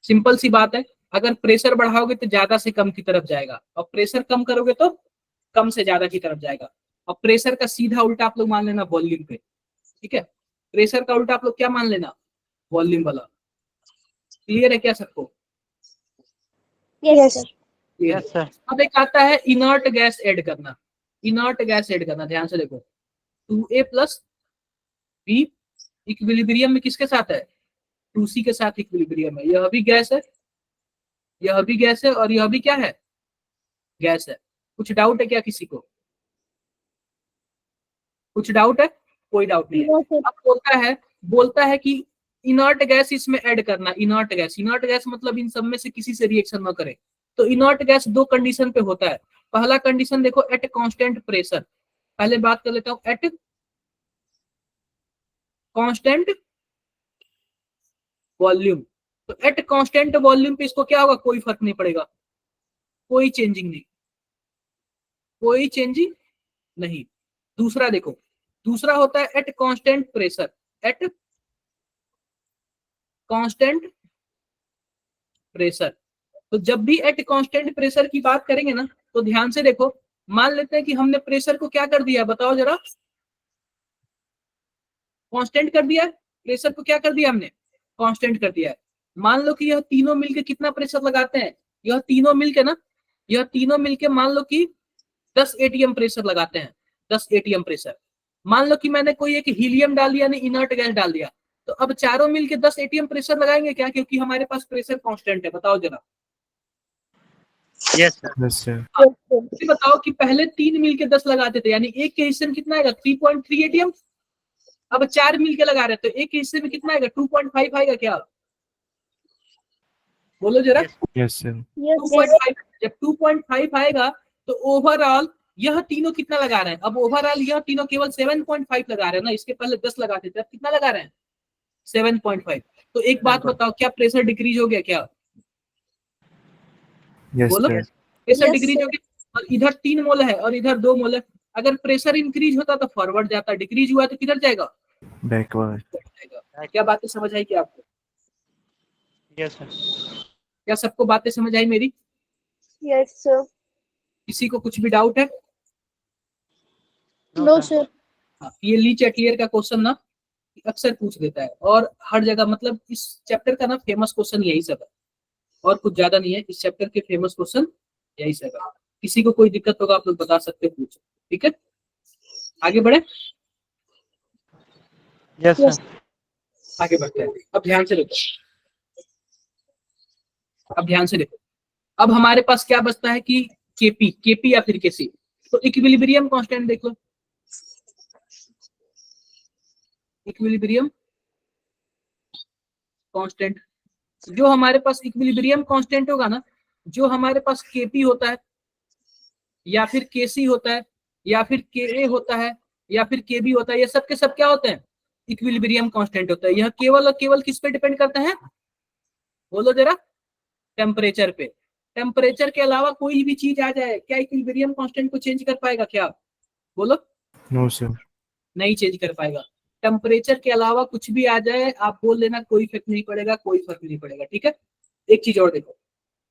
[SPEAKER 1] सिंपल सी बात है, अगर प्रेशर बढ़ाओगे तो ज्यादा से कम की तरफ जाएगा, और प्रेशर कम करोगे तो कम से ज्यादा की तरफ जाएगा। और प्रेशर का सीधा उल्टा आप लोग मान लेना वॉल्यूम पे, ठीक है, प्रेशर का उल्टा आप लोग क्या मान लेना, वॉल्यूम वाला। क्लियर है क्या सबको?
[SPEAKER 3] Yes, sir.
[SPEAKER 1] क्लियर
[SPEAKER 2] यस
[SPEAKER 1] है।
[SPEAKER 2] सर।
[SPEAKER 1] अब एक आता है इनर्ट गैस ऐड करना, इनर्ट गैस ऐड करना। ध्यान से देखो, 2A प्लस B इक्विलिब्रियम में किसके साथ है, 2C के साथ इक्विलिब्रियम है। यह भी गैस है, यह भी गैस है, और यह भी क्या है, गैस है। कुछ डाउट है क्या किसी को, कुछ डाउट है? कोई डाउट नहीं है।
[SPEAKER 3] No, sir.
[SPEAKER 1] अब बोलता है कि इनर्ट गैस इसमें ऐड करना। इनर्ट गैस मतलब इन सब में से किसी से रिएक्शन न करे। तो इनर्ट गैस 2 कंडीशन पे होता है। पहला कंडीशन देखो, एट कांस्टेंट प्रेशर। पहले बात कर लेता हूं, एट कांस्टेंट वॉल्यूम। तो एट कांस्टेंट वॉल्यूम पे इसको क्या होगा, कोई फर्क नहीं पड़ेगा, कोई चेंजिंग नहीं, कोई चेंजिंग नहीं। दूसरा देखो, दूसरा होता है at constant pressure, at constant pressure. तो जब भी एट कांस्टेंट प्रेशर की बात करेंगे ना, तो ध्यान से देखो, मान लेते हैं कि हमने प्रेशर को क्या कर दिया, बताओ जरा, कांस्टेंट कर दिया है, प्रेशर को क्या कर दिया हमने, कांस्टेंट कर दिया है। मान लो कि यह तीनों मिलके कितना प्रेशर लगाते हैं, यह तीनों मिलके ना, यह तीनों मिलके मान लो कि 10 एटीएम प्रेशर लगाते हैं, 10 एटीएम प्रेशर। मान लो कि मैंने कोई एक हीलियम डाल दिया, यानी इनर्ट गैस डाल दिया, तो अब चारों मिलके 10 एटीएम प्रेशर लगाएंगे क्या, क्योंकि हमारे पास प्रेशर कांस्टेंट है। बताओ जरा,
[SPEAKER 2] yes sir.
[SPEAKER 4] Yes, sir.
[SPEAKER 3] Yes, sir.
[SPEAKER 1] ये बताओ कि पहले 3 मिलके 10 लगाते थे, यानी एक के हिस्से में कितना आएगा, 3.3 एटीएम। अब 4 मिलके लगा रहे तो एक के हिस्से में कितना आएगा, 2.5 आएगा क्या, बोलो जरा।
[SPEAKER 4] Yes, sir.
[SPEAKER 3] Yes, sir.
[SPEAKER 1] 2.5, जब 2.5 आएगा तो ओवरऑल यह तीनों कितना लगा रहे हैं, अब ओवरऑल यह तीनों केवल 7.5 लगा रहे हैं ना, इसके पहले 10 लगाते थे, अब कितना लगा रहे हैं, 7.5। तो एक बात बताओ, क्या प्रेशर डिक्रीज हो गया क्या,
[SPEAKER 4] Yes,
[SPEAKER 1] बोलो।
[SPEAKER 4] sir.
[SPEAKER 1] Pressure
[SPEAKER 3] Yes,
[SPEAKER 1] decrease
[SPEAKER 3] sir.
[SPEAKER 1] हो गया, और इधर 3 मोल है और इधर 2 मोल है। अगर प्रेशर इंक्रीज होता तो फॉरवर्ड जाता, डिक्रीज हुआ तो किधर जाएगा,
[SPEAKER 4] Backward.
[SPEAKER 1] जाएगा। क्या बातें समझ आई क्या आपको,
[SPEAKER 2] यस सर।
[SPEAKER 1] क्या सबको बातें समझ आई मेरी,
[SPEAKER 3] Yes, sir.
[SPEAKER 1] किसी को कुछ भी डाउट है?
[SPEAKER 3] No, sir.
[SPEAKER 1] हाँ, ये ली चैटलियर का क्वेश्चन ना अक्सर पूछ देता है, और हर जगह, मतलब इस चैप्टर का ना फेमस क्वेश्चन यही सब है, और कुछ ज्यादा नहीं है। इस चैप्टर के फेमस क्वेश्चन यही सब है। किसी को कोई दिक्कत होगा आप लोग बता सकते हैं, पूछो, ठीक है। आगे बढ़े,
[SPEAKER 2] यस
[SPEAKER 3] Yes.
[SPEAKER 2] सर।
[SPEAKER 1] आगे बढ़ते हैं। अब ध्यान से देखो, अब ध्यान से देखो, अब हमारे पास क्या बचता है कि केपी, केपी या फिर केसी। तो इक्विलिब्रियम कांस्टेंट देख लो, इक्विलिब्रियम कांस्टेंट, जो हमारे पास इक्विलिब्रियम कांस्टेंट होगा ना, जो हमारे पास केपी होता है या फिर केसी होता है या फिर के होता है या फिर केबी होता है, ये सब के सब क्या होते हैं, इक्विलिब्रियम कांस्टेंट होता है। यह केवल और केवल किस पे डिपेंड करते हैं, बोलो जरा, टेम्परेचर पे। टेम्परेचर के अलावा कोई भी चीज आ जाए, क्या इक्विलिब्रियम कांस्टेंट को चेंज कर पाएगा क्या, बोलो,
[SPEAKER 4] No, sir.
[SPEAKER 1] नहीं चेंज कर पाएगा। टेम्परेचर के अलावा कुछ भी आ जाए आप बोल लेना, कोई फर्क नहीं पड़ेगा, कोई फर्क नहीं पड़ेगा, ठीक है। एक चीज और देखो,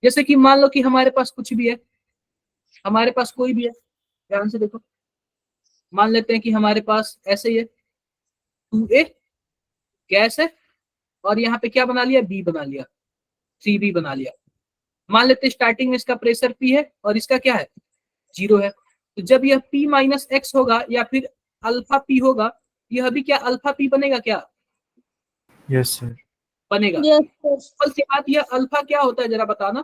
[SPEAKER 1] जैसे कि मान लो कि हमारे पास कुछ भी है, हमारे पास कोई भी है, ध्यान से देखो, मान लेते हैं कि हमारे पास ऐसे ही है, 2A गैस है, और यहाँ पे क्या बना लिया, बी बना लिया, 3B बना लिया। मान लेते हैं स्टार्टिंग में इसका प्रेशर P है और इसका क्या है, 0 है। तो जब यह P माइनस एक्स होगा या फिर अल्फा P होगा, यह भी क्या अल्फा P बनेगा क्या,
[SPEAKER 4] Yes, sir.
[SPEAKER 1] बनेगा।
[SPEAKER 3] Yes, sir.
[SPEAKER 1] सिंपल सी बात, यह अल्फा क्या होता है जरा बताना,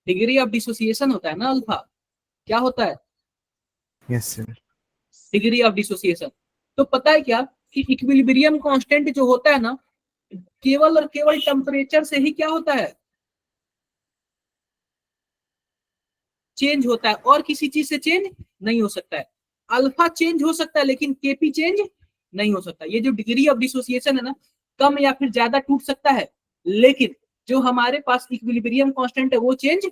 [SPEAKER 1] डिग्री ऑफ डिसोसिएशन होता है ना अल्फा, क्या होता है,
[SPEAKER 4] Yes, sir.
[SPEAKER 1] Degree of dissociation. तो पता है क्या कि इक्विलिब्रियम कांस्टेंट जो होता है ना, केवल और केवल टेम्परेचर से ही क्या होता है, चेंज होता है, और किसी चीज से चेंज नहीं हो सकता है। अल्फा चेंज हो सकता है लेकिन केपी चेंज नहीं हो सकता। ये जो डिग्री ऑफ डिसोसिएशन है ना, कम या फिर ज्यादा टूट सकता है, लेकिन जो हमारे पास इक्विलिब्रियम कांस्टेंट है वो चेंज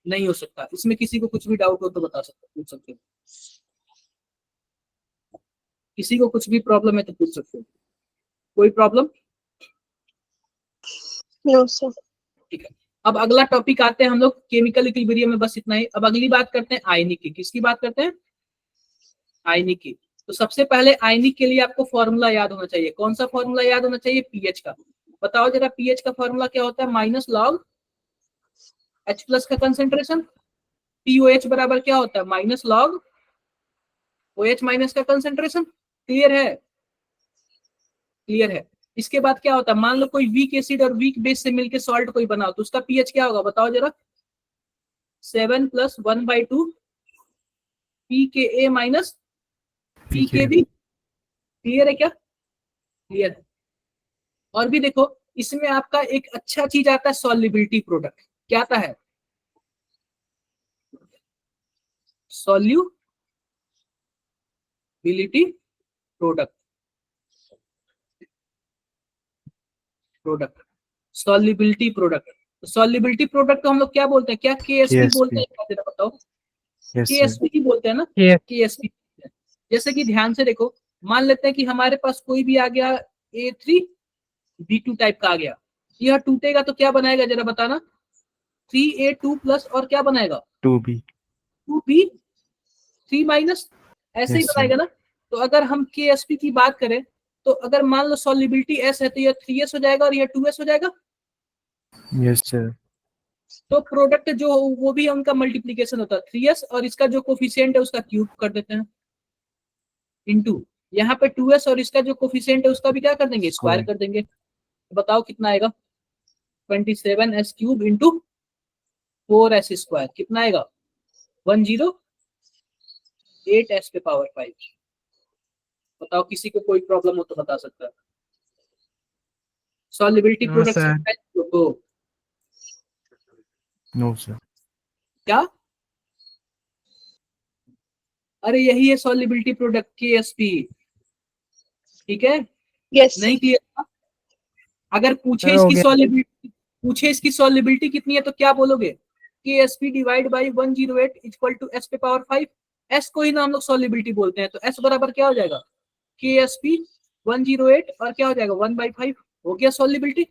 [SPEAKER 1] नहीं हो सकता। इसमें किसी को कुछ भी डाउट हो तो बता सकते, पूछ सकते हो, किसी को कुछ भी प्रॉब्लम है तो पूछ सकते हो, कोई प्रॉब्लम,
[SPEAKER 3] No, sir.
[SPEAKER 1] ठीक है। अब अगला टॉपिक आते हैं हम लोग केमिकल इक्विलिब्रियम में, बस इतना ही। अब अगली बात करते हैं आयनिक की। किसकी बात करते हैं, आयनिक की। तो सबसे पहले आयनिक के लिए आपको फॉर्मूला याद होना चाहिए। कौन सा फॉर्मूला याद होना चाहिए, पीएच का। बताओ जरा, पीएच का फॉर्मूला क्या होता है, माइनस लॉग H प्लस का कंसेंट्रेशन, पीओएच बराबर क्या होता है, माइनस लॉग OH माइनस का कंसेंट्रेशन। क्लियर है, क्लियर है। इसके बाद क्या होता है, मान लो कोई वीक एसिड और वीक बेस से मिलकर सॉल्ट कोई बनाओ, तो उसका पीएच क्या होगा, बताओ जरा, 7 + 1/2 pKa माइनस pKb। क्लियर है क्या, क्लियर है। और भी देखो, इसमें आपका एक अच्छा चीज आता है, सॉल्युबिलिटी प्रोडक्ट। क्या आता है, solubility product, solubility product. Solubility product को हम लोग क्या बोलते हैं, क्या केएसपी
[SPEAKER 4] KSP.
[SPEAKER 1] बोलते हैं, क्या जरा बताओ,
[SPEAKER 4] Yes, sir.
[SPEAKER 1] केएसपी ही बोलते हैं ना,
[SPEAKER 2] Yes.
[SPEAKER 1] केएसपी। जैसे कि ध्यान से देखो, मान लेते हैं कि हमारे पास कोई भी आ गया A3B2 टाइप का आ गया, यह टूटेगा तो क्या बनाएगा जरा बताना, 3A2 प्लस और क्या बनाएगा,
[SPEAKER 4] 2B.
[SPEAKER 1] 2B 3 माइनस ऐसे ही
[SPEAKER 4] Yes, sir.
[SPEAKER 1] बताएगा ना। तो अगर हम KSP की बात करें तो अगर मान लो सॉल्युबिलिटी S है तो यह 3S हो जाएगा और यह 2S हो जाएगा।
[SPEAKER 4] Yes, sir.
[SPEAKER 1] तो प्रोडक्ट जो हो वो भी उनका मल्टीप्लीकेशन होता है 3S और इसका जो कोफिशिएंट है उसका क्यूब कर देते हैं इनटू यहाँ पे 2S और इसका जो कोफिशिएंट है उसका भी क्या कर देंगे स्क्वायर
[SPEAKER 4] Square.
[SPEAKER 1] कर देंगे। तो बताओ कितना आएगा 27S cube into 4S square कितना आएगा 108S पे पावर 5। बताओ किसी को कोई प्रॉब्लम हो तो बता सकता है। Solubility
[SPEAKER 4] No,
[SPEAKER 1] product
[SPEAKER 4] sir.
[SPEAKER 1] तो
[SPEAKER 4] No, sir.
[SPEAKER 1] क्या, अरे यही है सॉल्युबिलिटी प्रोडक्ट KSP, ठीक है।
[SPEAKER 3] Yes, sir.
[SPEAKER 1] नहीं क्लियर? अगर पूछे
[SPEAKER 4] Sir, हो
[SPEAKER 1] इसकी
[SPEAKER 4] गया।
[SPEAKER 1] सॉल्युबिलिटी, पूछे इसकी सॉल्युबिलिटी कितनी है तो क्या बोलोगे KSP divide by 108 equal to S पे पावर 5। S को ही ना हम लोग सॉल्युबिलिटी बोलते हैं, तो S बराबर क्या हो जाएगा KSP 108 और क्या हो जाएगा 1/5 हो गया सॉल्युबिलिटी।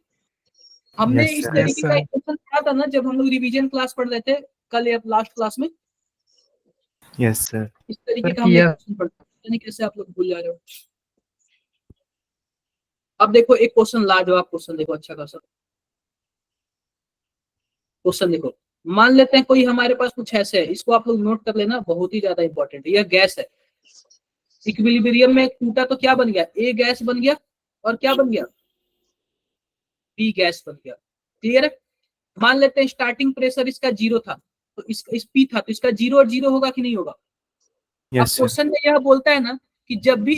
[SPEAKER 1] हमने
[SPEAKER 4] Yes,
[SPEAKER 1] इस
[SPEAKER 4] sir.
[SPEAKER 1] तरीके
[SPEAKER 4] Yes,
[SPEAKER 1] का
[SPEAKER 4] sir.
[SPEAKER 1] इक्वेशन पढ़ा था ना जब हम लोग रिवीजन क्लास पढ़ रहे थे कल या लास्ट क्लास में,
[SPEAKER 4] Yes, sir.
[SPEAKER 1] इस तरीके
[SPEAKER 2] सर
[SPEAKER 1] का हमने
[SPEAKER 2] किया।
[SPEAKER 1] क्वेश्चन पढ़ा था। पता नहीं कैसे आप लोग भूल जा रहे हो। अब देखो एक क्वेश्चन लाजवाब क्वेश्चन देखो, अच्छा खासा क्वेश्चन देखो। मान लेते हैं कोई हमारे पास कुछ ऐसे है, इसको आप लोग नोट कर लेना, बहुत ही ज्यादा इंपॉर्टेंट है। यह गैस है, इक्विलिब्रियम में टूटा तो क्या बन गया A गैस बन गया और क्या बन गया B गैस बन गया। क्लियर है। मान लेते हैं स्टार्टिंग प्रेशर इसका 0 था तो इसका इस P था तो इसका 0 और 0 होगा कि नहीं होगा। अब
[SPEAKER 4] Yes, sir.
[SPEAKER 1] क्वेश्चन में यह बोलता है ना कि जब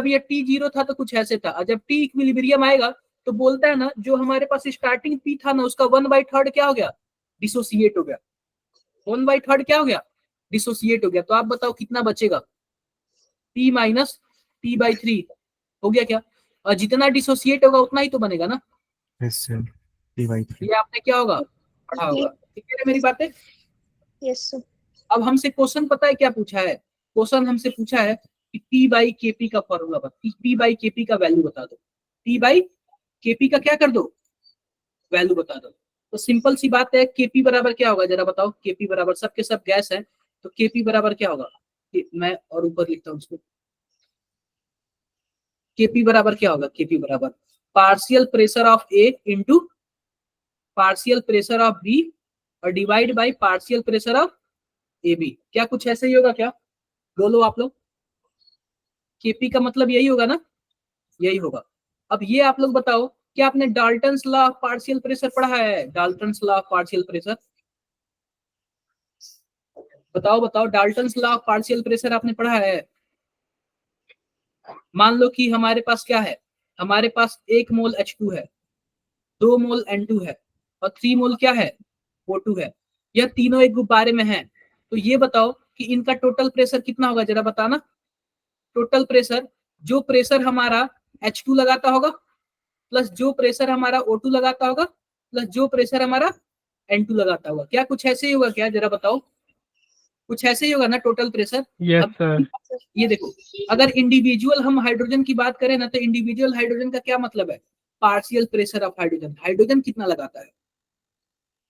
[SPEAKER 1] ये T 0 था तो कुछ ऐसे था और जब T इक्विलिब्रियम आएगा तो बोलता है ना जो हमारे पास स्टार्टिंग P था ना उसका 1/3 क्या हो गया डिसोसिएट हो गया। 1/3 क्या हो गया डिसोसिएट हो गया। तो आप बताओ कितना बचेगा P माइनस T/3 हो गया क्या। और जितना डिसोसिएट होगा उतना ही तो बनेगा ना।
[SPEAKER 4] Yes, sir. P/3.
[SPEAKER 1] ये आपने क्या होगा पढ़ा होगा। ठीक है मेरी बातें।
[SPEAKER 3] Yes, sir.
[SPEAKER 1] अब हमसे क्वेश्चन पता है क्या पूछा है। क्वेश्चन हमसे पूछा है कि P/KP का फॉर्मूला बता, P/KP का वैल्यू बता दो। P/KP का क्या कर दो वैल्यू बता दो। तो सिंपल सी बात है KP बराबर क्या होगा जरा बताओ। KP बराबर सबके सब गैस है तो KP बराबर क्या होगा। मैं और ऊपर लिखता हूँ उसको। KP बराबर क्या होगा। KP बराबर partial pressure of A into partial pressure of B और divide by partial pressure of AB। क्या कुछ ऐसे ही होगा क्या, बोलो आप लोग। KP का मतलब यही होगा ना, यही होगा। अब ये आप लोग बताओ क्या आपने Dalton's law of partial pressure पढ़ा है। Dalton's law of partial pressure बताओ बताओ। Dalton's law of partial pressure आपने पढ़ा है। मान लो कि हमारे पास क्या है, हमारे पास 1 मोल H2 है, 2 मोल N2 है और 3 मोल क्या है O2 है। यह तीनों एक गुब्बारे में है। तो ये बताओ कि इनका टोटल प्रेशर कितना होगा जरा बताना। टोटल प्रेशर जो प्रेशर हमारा H2 लगाता होगा प्लस जो प्रेशर हमारा O2 लगाता होगा प्लस जो प्रेशर हमारा N2 लगाता होगा। क्या कुछ ऐसे ही होगा क्या जरा बताओ। कुछ ऐसे ही होगा ना टोटल प्रेशर।
[SPEAKER 2] यस
[SPEAKER 1] अब
[SPEAKER 2] सर।
[SPEAKER 1] ये देखो अगर इंडिविजुअल हम हाइड्रोजन की बात करें ना तो इंडिविजुअल हाइड्रोजन का क्या मतलब है partial pressure of hydrogen. Hydrogen कितना लगाता है,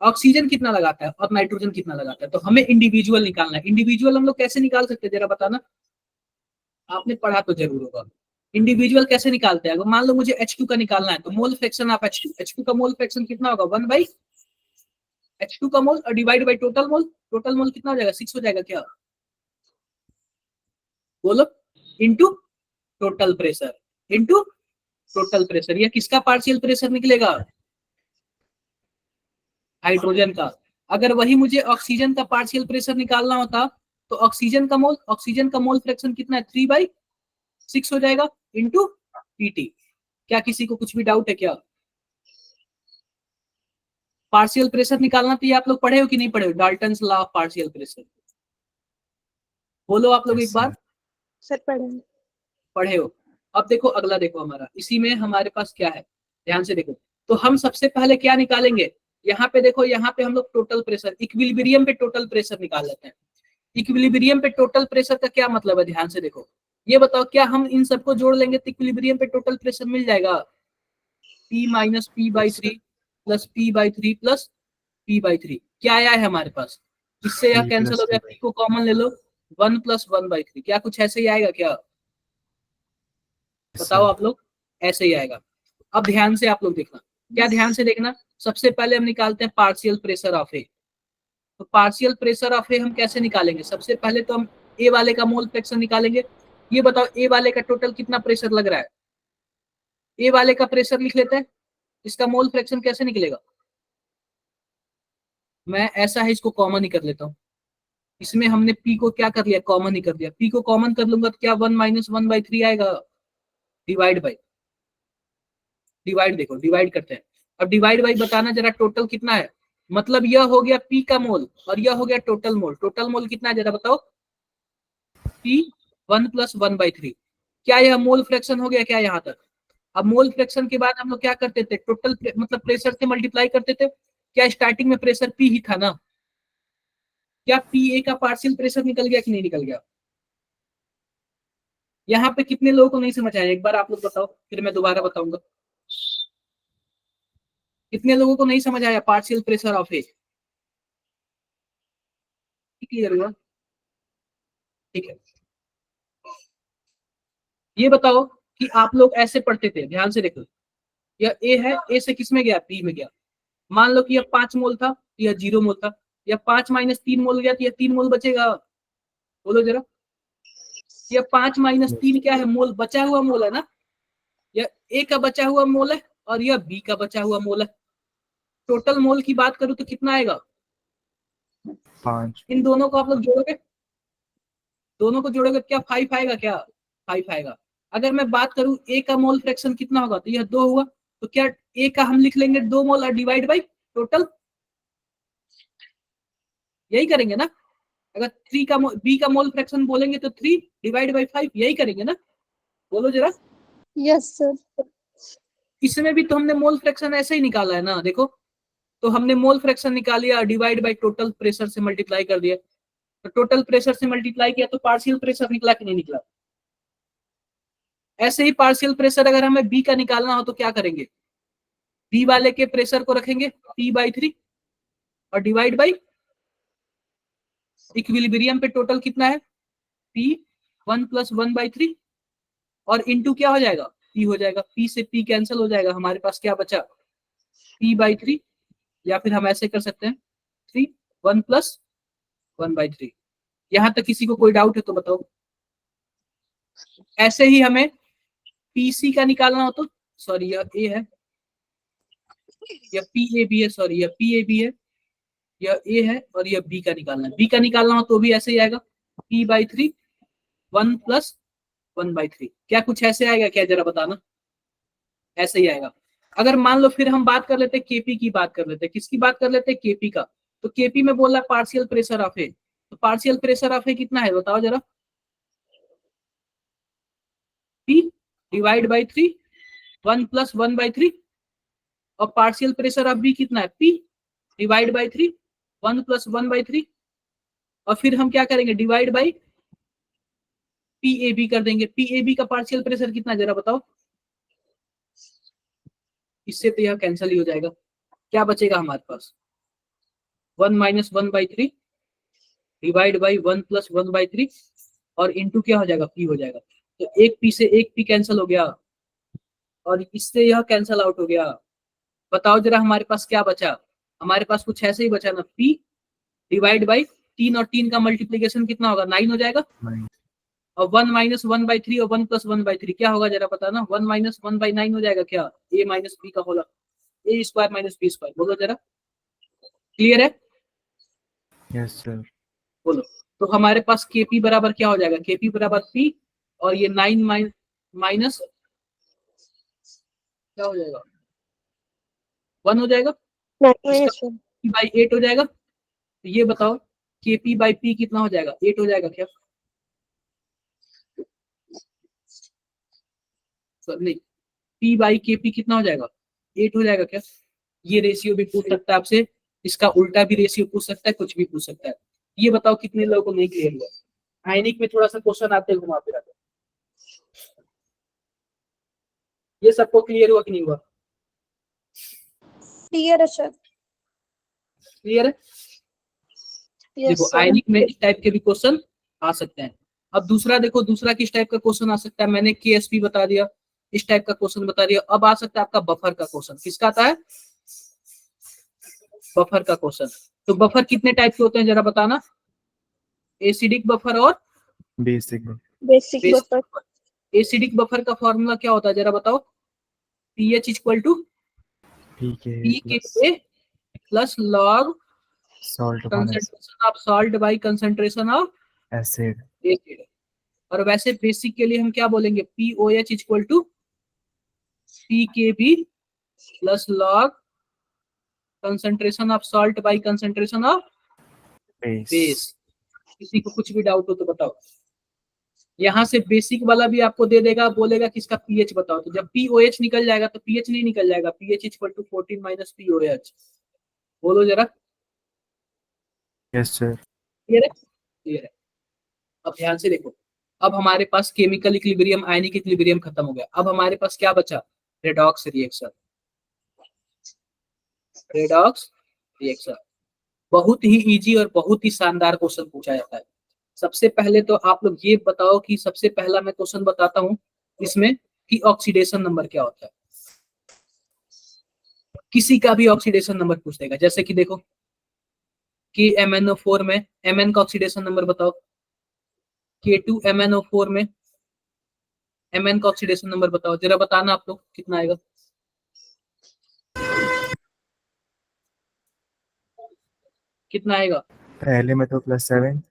[SPEAKER 1] ऑक्सीजन कितना लगाता है और नाइट्रोजन कितना लगाता है। तो हमें इंडिविजुअल निकालना है। इंडिविजुअल हम लोग कैसे निकाल सकते हैं जरा बताना, आपने पढ़ा तो जरूर होगा। इंडिविजुअल कैसे निकालते हैं। अगर मान लो मुझे H2 का निकालना है तो मोल फ्रैक्शन ऑफ H2 का मोल फ्रैक्शन कितना होगा 1/H2 का मोल और divide by total mole. Total mole कितना हो जाएगा 6 हो जाएगा क्या, बोलो। Into total pressure, into total pressure. यह किसका पार्शियल प्रेशर निकलेगा हाइड्रोजन का। अगर वही मुझे ऑक्सीजन का पार्शियल प्रेशर निकालना होता तो ऑक्सीजन का मोल फ्रैक्शन कितना है 3/6 हो जाएगा इनटू PT। क्या किसी को कुछ भी डाउट है क्या। पार्शियल प्रेशर निकालना तो ये आप लोग पढ़े हो कि नहीं पढ़े हो Dalton's law of partial pressure, बोलो आप लोग
[SPEAKER 4] Yes,
[SPEAKER 1] एक बार।
[SPEAKER 3] Sir, pardon.
[SPEAKER 1] पढ़े हो। अब देखो अगला देखो हमारा इसी में हमारे पास क्या है, ध्यान से देखो। तो हम सबसे पहले क्या निकालेंगे, यहाँ पे देखो, यहाँ पे हम लोग टोटल प्रेशर इक्विलिब्रियम पे टोटल प्रेशर निकाल लेते हैं। इक्विलिब्रियम पे टोटल प्रेशर का क्या मतलब है, ध्यान से देखो। ये बताओ क्या हम इन सबको जोड़ लेंगे तो इक्विलिब्रियम पे टोटल प्रेशर मिल जाएगा P minus P/3 plus P/3 plus P/3। क्या आया है हमारे पास, इससे यह
[SPEAKER 4] P
[SPEAKER 1] कैंसिल
[SPEAKER 4] plus
[SPEAKER 1] हो गया,
[SPEAKER 4] P/3.
[SPEAKER 1] P को कॉमन ले लो 1 + 1/3, क्या कुछ ऐसे ही आएगा क्या?
[SPEAKER 4] Yes,
[SPEAKER 1] बताओ
[SPEAKER 4] sir.
[SPEAKER 1] आप लोग, ऐसे ही आएगा। अब ध्यान से आप लोग देखना, क्या ध्यान से देखना, सबसे पहले हम निकालते हैं पार्शियल प्रेशर ऑफ ए। तो पार्शियल प्रेशर ऑफ ए हम कैसे निकालेंगे? सबसे पहले तो हम ए वाले का मोल फ्रैक्शन निकालेंगे। ये बताओ ए वाले का टोटल कितना प्रेशर लग रहा है? ए वाले का प्रेशर लिख लेते हैं, इसका मोल फ्रैक्शन कैसे निकलेगा? मैं ऐसा है, इसको कॉमन ही कर लेता हूँ। इसमें हमने पी को क्या कर लिया, कॉमन ही कर दिया। पी को कॉमन कर लूंगा तो क्या 1 - 1/3 आएगा, डिवाइड बाई, डिवाइड देखो डिवाइड करते हैं। अब डिवाइड बाई बताना जरा टोटल कितना है, मतलब यह हो गया पी का मोल और यह हो गया टोटल मोल। टोटल मोल कितना है जरा बताओ, पी 1 + 1/3। क्या यह मोल फ्रैक्शन हो गया क्या यहाँ तक? अब मोल फ्रैक्शन के बाद हम लोग क्या करते थे, टोटल मतलब प्रेशर से मल्टीप्लाई करते थे। क्या स्टार्टिंग में प्रेशर पी ही था ना? क्या पी ए का पार्शियल प्रेशर निकल गया कि नहीं निकल गया? यहाँ पे कितने लोगों को नहीं समझ आया, एक बार आप लोग बताओ, फिर मैं दोबारा बताऊंगा। कितने लोगों को नहीं समझ आया partial pressure of A? Clear हुआ? ठीक है, ये बताओ कि आप लोग ऐसे पढ़ते थे, ध्यान से देखो, यह ए है, ए से किस में गया, बी में गया। मान लो कि यह 5 मोल था, यह 0 मोल था, या 5 - 3 मोल गया तो यह 3 मोल बचेगा। बोलो जरा, यह 5 - 3 क्या है, मोल, बचा हुआ मोल है ना। यह ए का बचा हुआ मोल है और यह बी का बचा हुआ मोल है। टोटल मोल की बात करूं तो कितना आएगा?
[SPEAKER 4] 5.
[SPEAKER 1] इन दोनों को आप लोग जोड़ोगे, दोनों को जोड़ोगे क्या 5 आएगा क्या? 5 आएगा। अगर मैं बात करूं ए का मोल फ्रैक्शन कितना होगा, तो यह 2 हुआ, तो क्या ए का हम लिख लेंगे 2 मोल और डिवाइड बाई टोटल, यही करेंगे ना। अगर 3 का बी का मोल फ्रैक्शन बोलेंगे तो 3 डिवाइड बाई 5, यही करेंगे ना। बोलो जरा,
[SPEAKER 3] Yes, sir.
[SPEAKER 1] इसमें भी तो हमने मोल फ्रैक्शन ऐसे ही निकाला है ना, देखो। तो हमने मोल फ्रैक्शन निकाल लिया, डिवाइड बाई टोटल प्रेशर से मल्टीप्लाई कर दिया, तो टोटल प्रेशर से मल्टीप्लाई किया तो पार्शियल प्रेशर निकला कि नहीं निकला? ऐसे ही पार्शियल प्रेशर अगर हमें बी का निकालना हो तो क्या करेंगे, बी वाले के प्रेशर को रखेंगे P/3 और डिवाइड बाई इक्विलिब्रियम पे टोटल कितना है, P 1 + 1/3 और इनटू क्या हो जाएगा, P हो जाएगा। P से P कैंसिल हो जाएगा, हमारे पास क्या बचा, P/3, या फिर हम ऐसे कर सकते हैं 3 1 + 1/3। यहां तक किसी को कोई डाउट है तो बताओ। ऐसे ही हमें PC का निकालना हो तो, सॉरी यह A है, यह PAB है, सॉरी यह PAB है, यह A है और यह B का निकालना है। B का निकालना हो तो भी ऐसे ही आएगा, P/3 1 + 1/3। क्या कुछ ऐसे आएगा क्या, जरा बताना। ऐसे ही आएगा। अगर मान लो फिर हम बात कर लेते, केपी की बात कर लेते, किसकी बात कर लेते, केपी का। तो केपी में बोला पार्शियल प्रेशर ऑफ ए, तो पार्शियल प्रेशर ऑफ ए कितना है बताओ जरा, P डिवाइड बाई 3 1 + 1/3, और पार्शियल प्रेशर ऑफ बी कितना है, P डिवाइड बाई 3 1 + 1/3, और फिर हम क्या करेंगे, डिवाइड बाई PAB कर देंगे। PAB का पार्शियल प्रेशर कितना जरा बताओ। इससे तो यह कैंसिल ही हो जाएगा, क्या बचेगा हमारे पास, 1 - 1/3 डिवाइड बाई 1 + 1/3 और इनटू क्या हो जाएगा, P हो जाएगा। तो एक P से एक P कैंसिल हो गया और इससे यह कैंसिल आउट हो गया। बताओ जरा हमारे पास क्या बचा, हमारे पास कुछ ऐसे ही बचा ना, P डिवाइड बाई 3 और 3 का मल्टीप्लीकेशन कितना होगा, 9 हो जाएगा।
[SPEAKER 4] 9.
[SPEAKER 1] और 1 - 1/3 और 1 + 1/3 क्या होगा जरा पता ना, 1 - 1/9 हो जाएगा क्या, A - B का होगा, A² - B²। बोलो जरा, क्लियर है?
[SPEAKER 4] Yes, sir.
[SPEAKER 1] बोलो। तो हमारे पास KP बराबर क्या हो जाएगा, KP बराबर P, और ये 9 माइनस क्या हो जाएगा, 1 हो जाएगा, इसका
[SPEAKER 3] Yes, sir.
[SPEAKER 1] P/8 हो जाएगा। तो ये बताओ KP/P कितना हो जाएगा, 8 हो जाएगा क्या, नहीं, P/KP कितना हो जाएगा, 8 हो जाएगा क्या। ये रेशियो भी पूछ सकता है आपसे, इसका उल्टा भी रेशियो पूछ सकता है, कुछ भी पूछ सकता है। ये बताओ कितने लोगों को नहीं क्लियर हुआ। आयनिक में थोड़ा सा क्वेश्चन आते हैं घुमा फिरा के, ये सबको क्लियर हुआ कि नहीं हुआ,
[SPEAKER 3] Clear, sir.
[SPEAKER 1] क्लियर है?
[SPEAKER 3] Yes,
[SPEAKER 1] देखो
[SPEAKER 3] sir.
[SPEAKER 1] आयनिक में इस टाइप के भी क्वेश्चन आ सकते हैं। अब दूसरा देखो, दूसरा किस टाइप का क्वेश्चन आ सकता है, मैंने केएसपी बता दिया, इस टाइप का क्वेश्चन बता दिया। अब आ सकता है आपका बफर का क्वेश्चन। किसका आता है? बफर का क्वेश्चन। तो बफर कितने टाइप के होते हैं जरा बताना? एसिडिक बफर और
[SPEAKER 4] basic
[SPEAKER 3] basic
[SPEAKER 1] basic
[SPEAKER 3] buffer.
[SPEAKER 1] Buffer. Acidic buffer का फॉर्मूला क्या होता है जरा बताओ? P H equal to
[SPEAKER 4] P K
[SPEAKER 1] P K plus log
[SPEAKER 4] salt upon
[SPEAKER 1] concentration of salt by concentration of
[SPEAKER 4] acid.
[SPEAKER 1] Acid. और वैसे बेसिक के लिए हम क्या बोलेंगे? P O H equal to P K B plus log concentration of salt by concentration of
[SPEAKER 4] base.
[SPEAKER 1] Base. किसी को कुछ भी डाउट हो तो बताओ। यहाँ से बेसिक वाला भी आपको दे देगा, बोलेगा कि इसका पीएच बताओ। तो जब पीओएच निकल जाएगा तो पीएच नहीं निकल जाएगा, pH equal to 14 minus pOH. बोलो जरा।
[SPEAKER 4] Yes sir.
[SPEAKER 1] क्लियर है? क्लियर है। अब ध्यान से देखो, अब हमारे पास केमिकल इक्विलिब्रियम, आयनिक इक्विलिब्रियम खत्म हो गया। अब हमारे पास क्या बचा? Redox reaction. रेडॉक्स रिएक्शन बहुत ही इजी और बहुत ही शानदार क्वेश्चन पूछा जाता है। सबसे पहले तो आप लोग ये बताओ कि सबसे पहला मैं क्वेश्चन बताता हूं इसमें कि ऑक्सीडेशन नंबर क्या होता है। किसी का भी ऑक्सीडेशन नंबर पूछ देगा। जैसे कि देखो कि MnO4 में Mn का ऑक्सीडेशन नंबर बताओ। K2MnO4 में Mn का ऑक्सीडेशन नंबर बताओ। जरा बताना आप लोग कितना आएगा? कितना आएगा?
[SPEAKER 4] पहले में तो +7।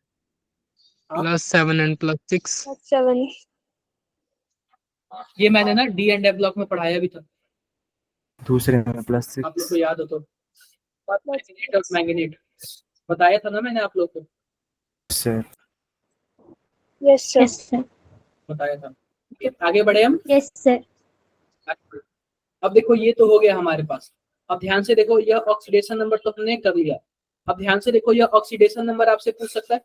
[SPEAKER 5] +7 and +6।
[SPEAKER 3] 7।
[SPEAKER 1] ये मैंने ना डी एंड एफ ब्लॉक में पढ़ाया भी था,
[SPEAKER 4] दूसरे में
[SPEAKER 1] आप लोग को
[SPEAKER 4] +6।
[SPEAKER 1] याद हो तो। मैंगनीट और मैंगनीट बताया था ना मैंने आप लोग को,
[SPEAKER 4] sir.
[SPEAKER 3] Yes sir.
[SPEAKER 6] Yes sir.
[SPEAKER 1] बताया था। आगे बढ़े हम।
[SPEAKER 6] Yes sir.
[SPEAKER 1] अब देखो ये तो हो गया हमारे पास। अब ध्यान से देखो, यह ऑक्सीडेशन नंबर तो हमने कर लिया। अब ध्यान से देखो, यह ऑक्सीडेशन नंबर आपसे पूछ सकता है।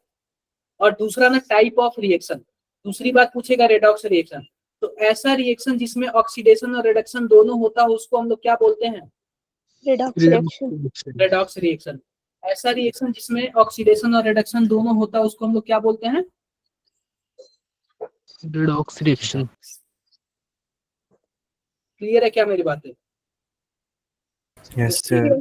[SPEAKER 1] और दूसरा ना टाइप ऑफ रिएक्शन, दूसरी बात पूछेगा रेडॉक्स रिएक्शन। तो ऐसा रिएक्शन जिसमें ऑक्सीडेशन और रिडक्शन दोनों होता हो उसको हम लोग क्या बोलते हैं?
[SPEAKER 3] Redox reaction.
[SPEAKER 1] Redox reaction. ऐसा रिएक्शन जिसमें ऑक्सीडेशन और रिडक्शन दोनों होता है उसको हम लोग क्या बोलते हैं?
[SPEAKER 5] redox reaction।
[SPEAKER 1] क्लियर है क्या मेरी बातें?
[SPEAKER 4] Yes sir.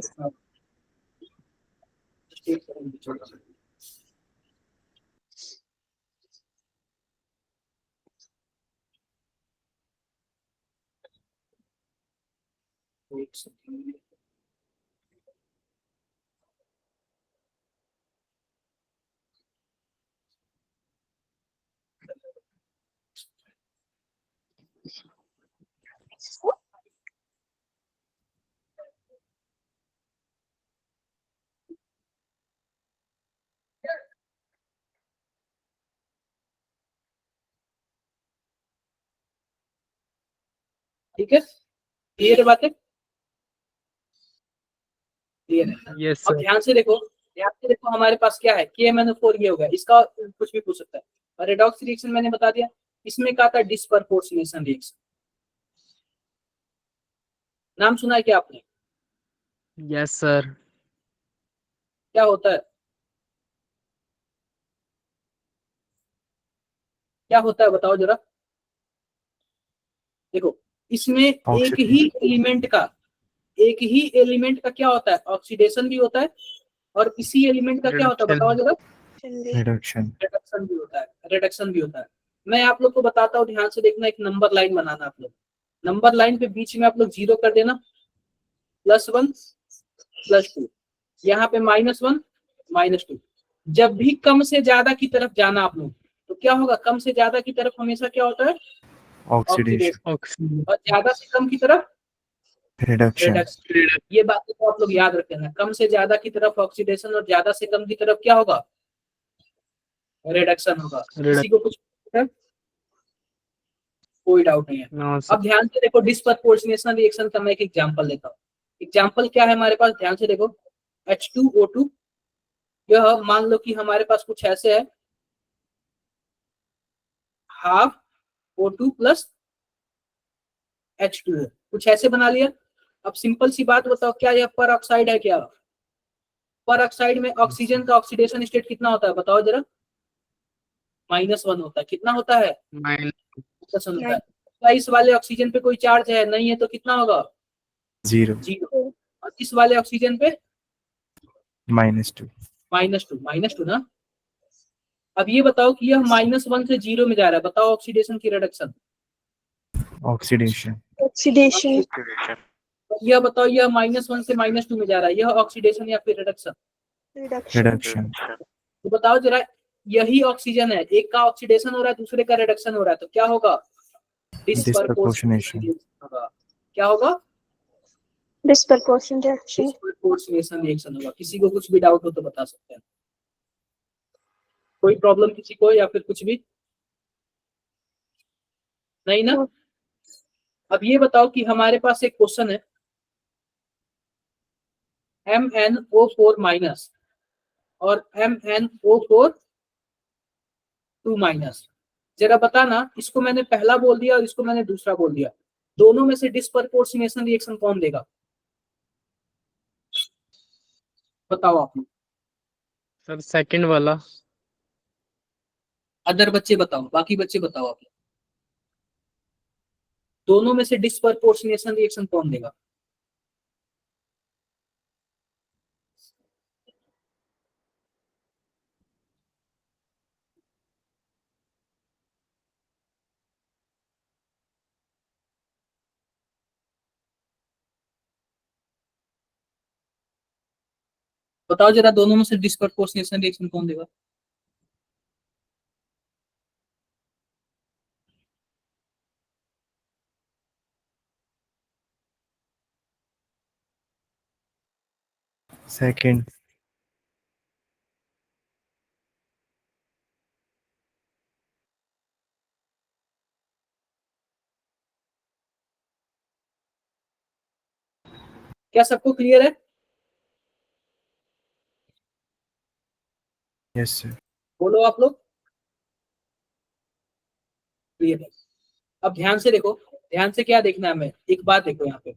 [SPEAKER 1] ठीक है, क्लियर है बातें? क्लियर है।
[SPEAKER 5] यस
[SPEAKER 1] अब
[SPEAKER 5] सर।
[SPEAKER 1] ध्यान से देखो, ध्यान से देखो, हमारे पास क्या है? KMnO4 ये होगा, इसका कुछ भी पूछ सकता है। और रेडॉक्स रिएक्शन मैंने बता दिया। इसमें क्या था? Disproportionation reaction. नाम सुना है क्या आपने?
[SPEAKER 5] Yes sir.
[SPEAKER 1] क्या होता है? क्या होता है बताओ जरा। देखो इसमें एक ही एलिमेंट का क्या होता है? ऑक्सीडेशन भी होता है। और इसी एलिमेंट का क्या होता है बताओ जरा?
[SPEAKER 4] रिडक्शन।
[SPEAKER 1] रिडक्शन भी होता है। रिडक्शन भी होता है। मैं आप लोग को बताता हूँ, ध्यान से देखना। एक नंबर लाइन बनाना आप लोग। नंबर लाइन पे बीच में आप लोग 0 कर देना, +1 +2, यहाँ पे -1 -2। जब भी कम से ज्यादा की तरफ जाना आप लोग, तो क्या होगा? कम से ज्यादा की तरफ हमेशा क्या होता है?
[SPEAKER 4] ऑक्सीडेशन।
[SPEAKER 5] ऑक्सीजन।
[SPEAKER 1] और ज्यादा से कम की तरफ
[SPEAKER 4] रिडक्शन।
[SPEAKER 1] रिडक्शन। ये बातें तो आप लोग याद रखना। कम से ज्यादा की तरफ ऑक्सीडेशन और ज्यादा से कम की तरफ क्या होगा? रिडक्शन होगा। किसी को कुछ कोई डाउट नहीं है?
[SPEAKER 5] नो
[SPEAKER 1] अब
[SPEAKER 5] सर।
[SPEAKER 1] ध्यान से देखो, डिस्प्रपोर्शनेशन रिएक्शन का मैं एक एग्जांपल लेता हूँ। एग्जांपल क्या है हमारे पास? ध्यान से देखो, H2O2। यह मान लो कि हमारे पास कुछ ऐसे है, ½ O2 + H2O, कुछ ऐसे बना लिया। अब सिंपल सी बात बताओ, क्या यह पर ऑक्साइड है? क्या पर ऑक्साइड में ऑक्सीजन का ऑक्सीडेशन स्टेट कितना होता है बताओ जरा? -1 होता है। कितना होता है?
[SPEAKER 5] minus
[SPEAKER 1] -1 होता है। क्या इस वाले ऑक्सीजन पे कोई चार्ज है? नहीं है, तो कितना होगा?
[SPEAKER 4] 0
[SPEAKER 1] 0। और इस वाले ऑक्सीजन पे
[SPEAKER 4] -2
[SPEAKER 1] -2 ना। अब ये बताओ कि यह -1 से 0 में जा रहा है, बताओ ऑक्सीडेशन की रिडक्शन।
[SPEAKER 4] oxidation
[SPEAKER 3] Oxidation.
[SPEAKER 1] यह बताओ, यह -1 से -2 में जा रहा है, यह ऑक्सीडेशन या फिर रिडक्शन?
[SPEAKER 3] Reduction.
[SPEAKER 4] reduction
[SPEAKER 1] तो बताओ जरा, यही ऑक्सीजन है, एक का ऑक्सीडेशन हो रहा है, दूसरे का रिडक्शन हो रहा है, तो क्या होगा?
[SPEAKER 4] Disproportionation.
[SPEAKER 1] होगा। क्या होगा?
[SPEAKER 3] Disproportion reaction.
[SPEAKER 1] डिस्प्रपोर्शनेशन रिएक्शन होगा। किसी को कुछ भी डाउट हो तो बता सकते हैं। कोई प्रॉब्लम किसी को या फिर कुछ भी नहीं ना?
[SPEAKER 3] No.
[SPEAKER 1] अब ये बताओ कि हमारे पास एक क्वेश्चन है, MnO4 माइनस और MnO4 2 माइनस। जरा बताना, इसको मैंने पहला बोल दिया और इसको मैंने दूसरा बोल दिया, दोनों में से डिस्प्रपोर्शनेशन रिएक्शन कौन देगा? बताओ आप लोग।
[SPEAKER 5] सर सेकंड वाला।
[SPEAKER 1] अदर बच्चे बताओ, बाकी बच्चे बताओ आप लोग। दोनों में से डिस्प्रपोर्शनेशन रिएक्शन कौन देगा? बताओ जरा, दोनों में से डिस्प्रपोर्शनेशन रिएक्शन कौन देगा?
[SPEAKER 4] second
[SPEAKER 1] क्या सबको क्लियर है?
[SPEAKER 4] yes sir
[SPEAKER 1] बोलो आप लोग। क्लियर है? अब ध्यान से देखो, ध्यान से क्या देखना है हमें, एक बात देखो यहाँ पे,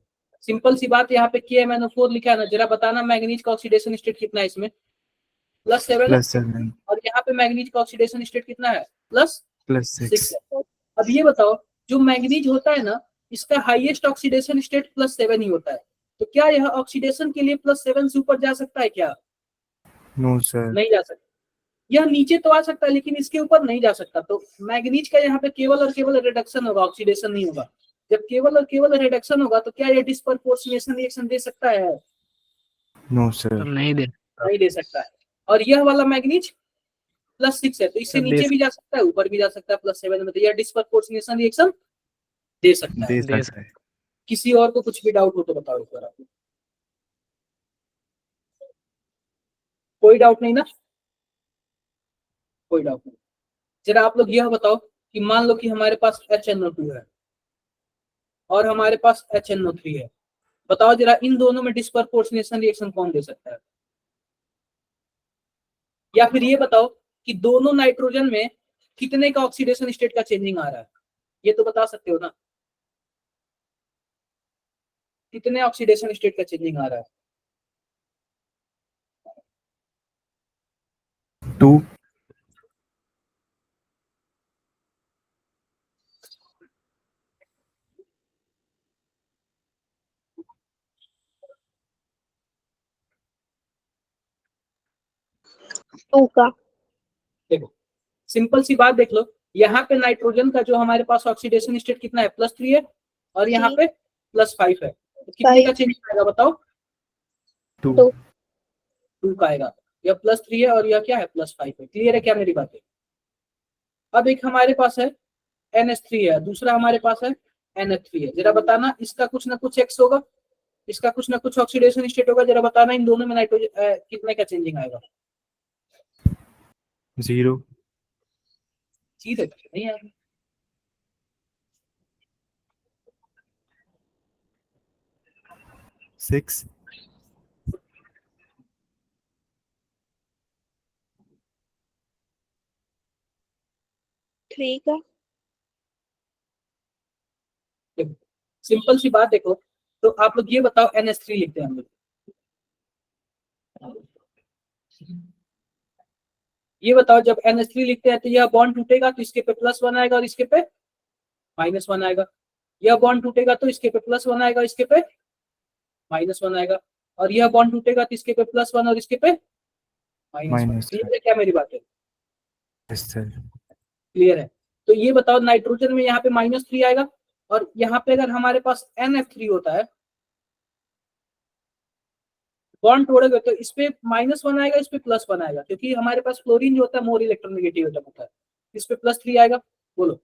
[SPEAKER 1] सिंपल सी बात, यहाँ पे KMnO4 लिखा है ना, जरा बताना मैग्नीज का ऑक्सीडेशन स्टेट कितना है इसमें? +7 है।
[SPEAKER 4] +7
[SPEAKER 1] और यहाँ पे मैग्नीज का ऑक्सीडेशन स्टेट कितना है? +6
[SPEAKER 4] +6
[SPEAKER 1] है। अब ये बताओ, जो मैग्नीज होता है ना, इसका हाईएस्ट ऑक्सीडेशन स्टेट +7 ही होता है, तो क्या यह ऑक्सीडेशन के लिए +7 से ऊपर जा सकता है क्या?
[SPEAKER 4] no sir
[SPEAKER 1] नहीं जा सकता। यह नीचे तो आ सकता है लेकिन इसके ऊपर नहीं जा सकता, तो मैग्नीज का यहाँ पे केवल और केवल रिडक्शन होगा, ऑक्सीडेशन नहीं होगा। जब केवल और केवल रिडक्शन होगा तो क्या यह डिस्प्रपोर्शनेशन रिएक्शन दे सकता है?
[SPEAKER 4] no sir
[SPEAKER 5] सर नहीं दे।
[SPEAKER 1] नहीं दे सकता है। और यह वाला मैग्नीज +6 है, तो इससे
[SPEAKER 5] सर
[SPEAKER 1] नीचे भी जा सकता है, ऊपर भी जा सकता है, +7 में, तो यह डिस्प्रपोर्शनेशन रिएक्शन दे सकता है।
[SPEAKER 4] दे
[SPEAKER 5] दे
[SPEAKER 4] सकता है
[SPEAKER 1] किसी और को कुछ भी डाउट हो तो बताओ इस बार। कोई डाउट नहीं ना? कोई डाउट नहीं। जरा आप लोग यह बताओ कि मान लो कि हमारे पास HNO2 है और हमारे पास HNO3 है, बताओ जरा इन दोनों में डिस्प्रपोर्शनेशन रिएक्शन कौन दे सकता है? या फिर ये बताओ कि दोनों नाइट्रोजन में कितने का ऑक्सीडेशन स्टेट का चेंजिंग आ रहा है, ये तो बता सकते हो ना? कितने ऑक्सीडेशन स्टेट का चेंजिंग आ रहा है?
[SPEAKER 4] 2
[SPEAKER 3] 2 का.
[SPEAKER 1] देखो, सिंपल सी बात देख लो, यहाँ पे नाइट्रोजन का जो हमारे पास ऑक्सीडेशन स्टेट कितना है? +3 है, और यहाँ पे +5 है, तो कितने का चेंज आएगा बताओ?
[SPEAKER 4] 2
[SPEAKER 1] 2 का आएगा। यह +3 है और यह क्या है? +5 है। क्लियर है क्या मेरी बातें? अब एक हमारे पास है NH3 है, दूसरा हमारे पास है NH3 है, जरा बताना इसका कुछ ना कुछ X होगा, इसका कुछ ना कुछ ऑक्सीडेशन स्टेट होगा, जरा बताना इन दोनों में नाइट्रोजन कितने का चेंजिंग आएगा?
[SPEAKER 4] 0
[SPEAKER 1] सीधे नहीं आएगा।
[SPEAKER 4] 6
[SPEAKER 3] 3 का.
[SPEAKER 1] सिंपल सी बात देखो, तो आप लोग ये बताओ, NH3 लिखते हैं हम लोग, ये बताओ जब NH3 लिखते हैं तो यह बॉन्ड टूटेगा तो इसके पे +1 आएगा और इसके पे -1 आएगा। यह बॉन्ड टूटेगा तो इसके पे +1 आएगा, इसके पे -1 आएगा, और यह बॉन्ड टूटेगा तो इसके पे +1 और इसके पे -1।
[SPEAKER 4] Minus
[SPEAKER 1] क्लियर है क्या मेरी बात है?
[SPEAKER 4] yes sir,
[SPEAKER 1] क्लियर है। तो ये बताओ नाइट्रोजन में यहाँ पे -3 आएगा, और यहाँ पे अगर हमारे पास NF3 होता है, बॉन्ड तोड़ोगे तो इस पे -1 आएगा, इस पे +1 आएगा, क्योंकि हमारे पास फ्लोरीन जो होता है मोर इलेक्ट्रोनेगेटिव एटम होता है। इस पे +3 आएगा, बोलो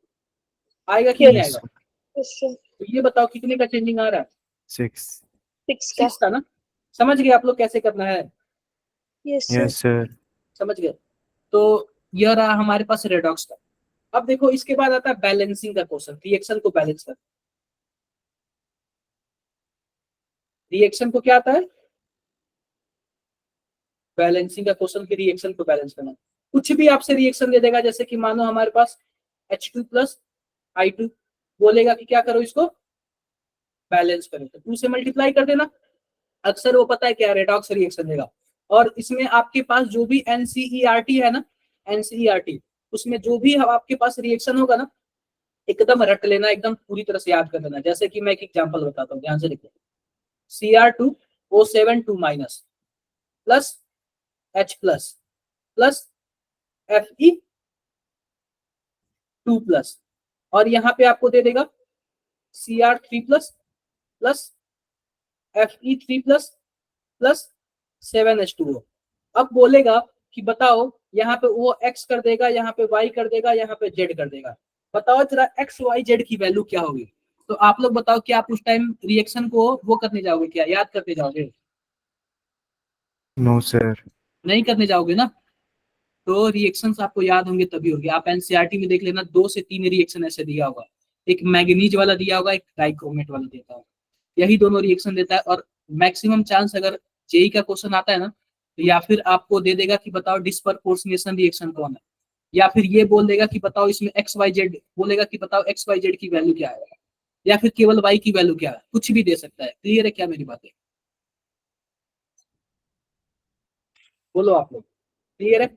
[SPEAKER 1] आएगा कि नहीं
[SPEAKER 3] Yes.
[SPEAKER 1] आएगा?
[SPEAKER 3] Yes, sir.
[SPEAKER 1] तो ये बताओ कितने का चेंजिंग आ रहा है?
[SPEAKER 4] 6
[SPEAKER 3] 6 का.
[SPEAKER 1] 6 का ना? समझ गए आप लोग कैसे करना है?
[SPEAKER 3] Yes, sir.
[SPEAKER 4] yes sir,
[SPEAKER 1] समझ गए। तो यह रहा हमारे पास रेडॉक्स का। अब देखो इसके बाद आता है बैलेंसिंग का क्वेश्चन, रिएक्शन को बैलेंस कर। रिएक्शन को क्या आता है? बैलेंसिंग का क्वेश्चन की रिएक्शन को बैलेंस करना। कुछ भी आपसे रिएक्शन दे देगा, जैसे कि मानो हमारे पास H2 + I2, बोलेगा कि क्या करो इसको बैलेंस करो, तो 2 से मल्टीप्लाई कर देना। अक्सर वो पता है क्या रेडॉक्स रिएक्शन देगा। और इसमें आपके पास जो भी NCERT है ना, NCERT, उसमें जो भी आपके पास रिएक्शन होगा ना, एकदम रट लेना, एकदम पूरी तरह से याद कर लेना। जैसे कि मैं एक एग्जांपल बताता हूँ, ध्यान से देखो। Cr2O7 2- plus H plus Fe2+, और यहाँ पे आपको दे देगा Cr3+ plus Fe3+ plus 7H2O। अब बोलेगा कि बताओ यहाँ पे वो X कर देगा, यहाँ पे Y कर देगा, यहाँ पे Z कर देगा। बताओ जरा X Y Z की वैल्यू क्या होगी? तो आप लोग बताओ कि आप उस टाइम रिएक्शन को वो करने जाओगे क्या, याद करते जाओगे?
[SPEAKER 4] no sir,
[SPEAKER 1] नहीं करने जाओगे ना। तो रिएक्शंस आपको याद होंगे तभी होगी। आप एनसीईआरटी में देख लेना, 2 से 3 रिएक्शन ऐसे दिया होगा, एक मैग्नीज वाला दिया होगा, एक डाइक्रोमेट वाला देता होगा, यही दोनों रिएक्शन देता है। और मैक्सिमम चांस अगर जेई का क्वेश्चन आता है ना, तो या फिर आपको दे देगा कि बताओ डिस्प्रपोर्शनेशन रिएक्शन कौन है, या फिर ये बोल देगा कि बताओ इसमें एक्स वाई जेड, बोलेगा कि बताओ एक्स वाई जेड की वैल्यू क्या है, या फिर केवल वाई की वैल्यू क्या है, कुछ भी दे सकता है। क्लियर है क्या मेरी बातें? बोलो आप लोग, क्लियर है?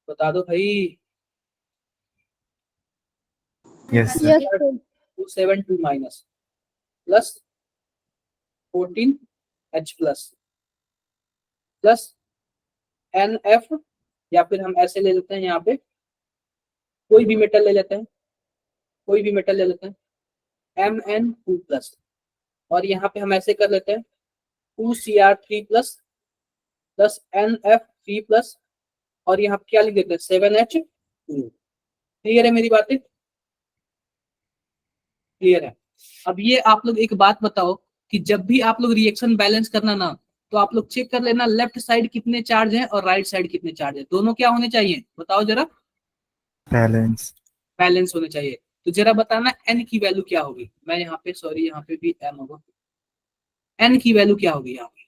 [SPEAKER 1] बता दो भाई।
[SPEAKER 4] yes sir,
[SPEAKER 3] Yes, sir.
[SPEAKER 1] 272- plus 14H plus NF, या फिर हम ऐसे ले लेते हैं, यहाँ पे कोई भी मेटल ले लेते हैं, कोई भी मेटल ले लेते हैं Mn2+, और यहाँ पे हम ऐसे कर लेते हैं 2Cr3+ प्लस NF3+, और यहाँ पे क्या लिख देते हैं 7H2। क्लियर है मेरी बातें? क्लियर है। अब ये आप लोग एक बात बताओ कि जब भी आप लोग रिएक्शन बैलेंस करना ना, तो आप लोग चेक कर लेना लेफ्ट साइड कितने चार्ज है और राइट साइड कितने चार्ज है, दोनों क्या होने चाहिए बताओ जरा?
[SPEAKER 4] balance
[SPEAKER 1] बैलेंस होने चाहिए। तो जरा बताना एन की वैल्यू क्या होगी। मैं यहाँ पे सॉरी, यहाँ पे भी एम होगा। एन की वैल्यू क्या होगी यहाँ पे?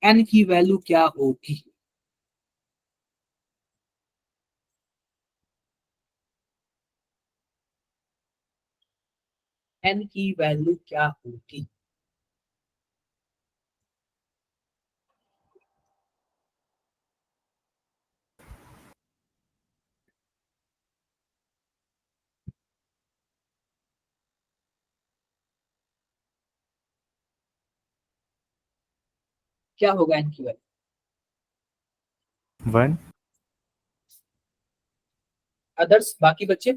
[SPEAKER 1] एन की वैल्यू क्या होगी? एन की वैल्यू क्या होगी? क्या होगा एन की वैल्यू?
[SPEAKER 4] 1
[SPEAKER 1] अदर्स, बाकी बच्चे?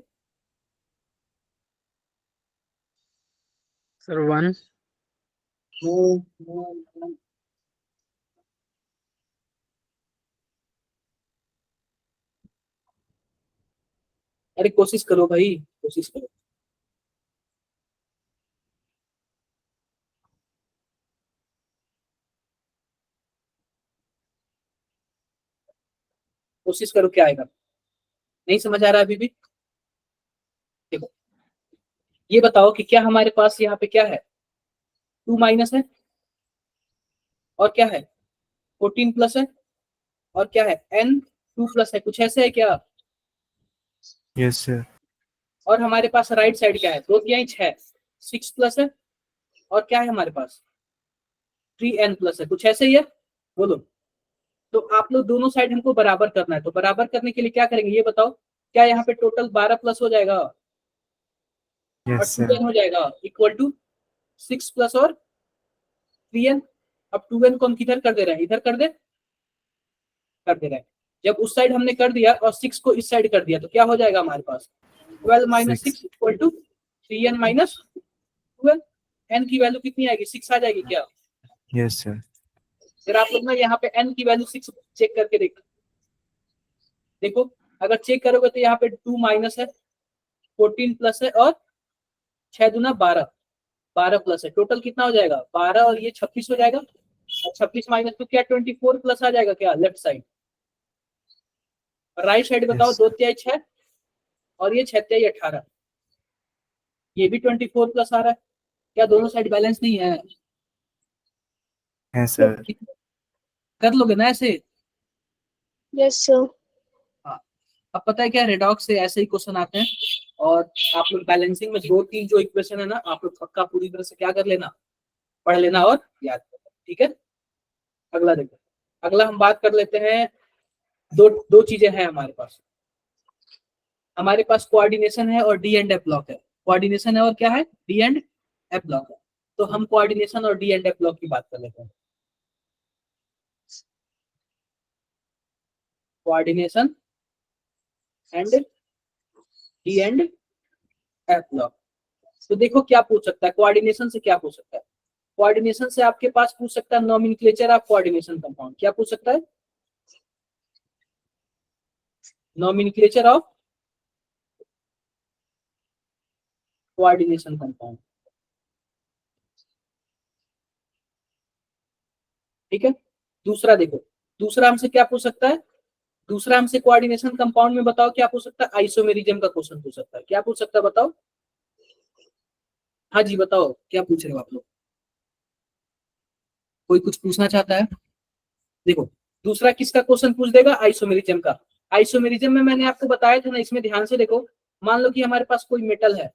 [SPEAKER 5] सर 1।
[SPEAKER 1] No no no. अरे कोशिश करो भाई, कोशिश करो। कोशिश करो, क्या आएगा? नहीं समझ आ रहा अभी भी? देखो ये बताओ कि क्या हमारे पास यहाँ पे क्या है, 2- है, और क्या है 14+ है, और क्या है N2+ है, कुछ ऐसे है क्या?
[SPEAKER 4] yes sir,
[SPEAKER 1] और हमारे पास राइट साइड क्या है, 2×3 6, 6+ है, और क्या है हमारे पास 3N+ है, कुछ ऐसे ही है। बोलो। तो आप लोग दोनों साइड हमको बराबर करना है, तो बराबर करने के लिए क्या करेंगे ये बताओ। क्या यहाँ पे टोटल 12 प्लस हो जाएगा और
[SPEAKER 4] Yes,
[SPEAKER 1] 2n
[SPEAKER 4] sir.
[SPEAKER 1] हो जाएगा इक्वल टू 6 प्लस और 3n। अब 2n को हम किधर कर दे रहे हैं, इधर कर दे रहे हैं। जब उस साइड हमने कर दिया और 6 को इस साइड कर दिया तो क्या हो जाएगा हमारे पास 12 minus 6 equal to 3n minus 12। n की वैल्यू कितनी आएगी 6 आ जाएगी क्या।
[SPEAKER 4] Yes, sir.
[SPEAKER 1] फिर आप लोग ना यहाँ पे n की वैल्यू 6 चेक करके देखो अगर चेक करोगे तो यहाँ पे 2 माइनस है 14 प्लस है और 6 दूना 12 प्लस है, टोटल कितना हो जाएगा 12 और ये 26 हो जाएगा। और 26 माइनस तो क्या 24 प्लस आ जाएगा क्या लेफ्ट साइड। राइट साइड बताओ
[SPEAKER 4] Yes.
[SPEAKER 1] 2 तिहाई 6 और ये 6 तिहाई 18, ये भी 24 प्लस आ रहा है। क्या दोनों साइड बैलेंस नहीं है।
[SPEAKER 4] Yes, sir.
[SPEAKER 1] कर लोगे ना ऐसे।
[SPEAKER 3] Yes, sir.
[SPEAKER 1] हाँ, अब पता है क्या रेडॉक्स से ऐसे ही क्वेश्चन आते हैं और आप लोग बैलेंसिंग में 2-3 जो इक्वेशन है ना आप लोग पक्का पूरी तरह से क्या कर लेना, पढ़ लेना और याद करना, ठीक है। अगला देखो, अगला हम बात कर लेते हैं। दो चीजें हैं हमारे पास कोऑर्डिनेशन है और डी एंड एफ ब्लॉक है। कोऑर्डिनेशन है और क्या है डी एंड एफ ब्लॉक है। तो हम कोऑर्डिनेशन और डी एंड एफ ब्लॉक की बात कर लेते हैं। Coordination and D and F block. तो देखो क्या पूछ सकता है कोऑर्डिनेशन से, क्या पूछ सकता है कोऑर्डिनेशन से आपके पास पूछ सकता है नॉमेनक्लेचर ऑफ कोऑर्डिनेशन कंपाउंड। क्या पूछ सकता है नॉमेनक्लेचर ऑफ कोऑर्डिनेशन कंपाउंड, ठीक है। दूसरा देखो, दूसरा हमसे क्या पूछ सकता है, दूसरा हमसे कोऑर्डिनेशन कंपाउंड में बताओ क्या पूछ सकता है आइसोमेरिज्म का क्वेश्चन पूछ सकता है। क्या पूछ सकता है बताओ। हाँ जी बताओ क्या पूछ रहे हो आप लोग, कोई कुछ पूछना चाहता है। देखो दूसरा किसका क्वेश्चन पूछ देगा आइसोमेरिज्म का। आइसोमेरिज्म में मैंने आपको बताया था ना, इसमें ध्यान से देखो। मान लो कि हमारे पास कोई मेटल है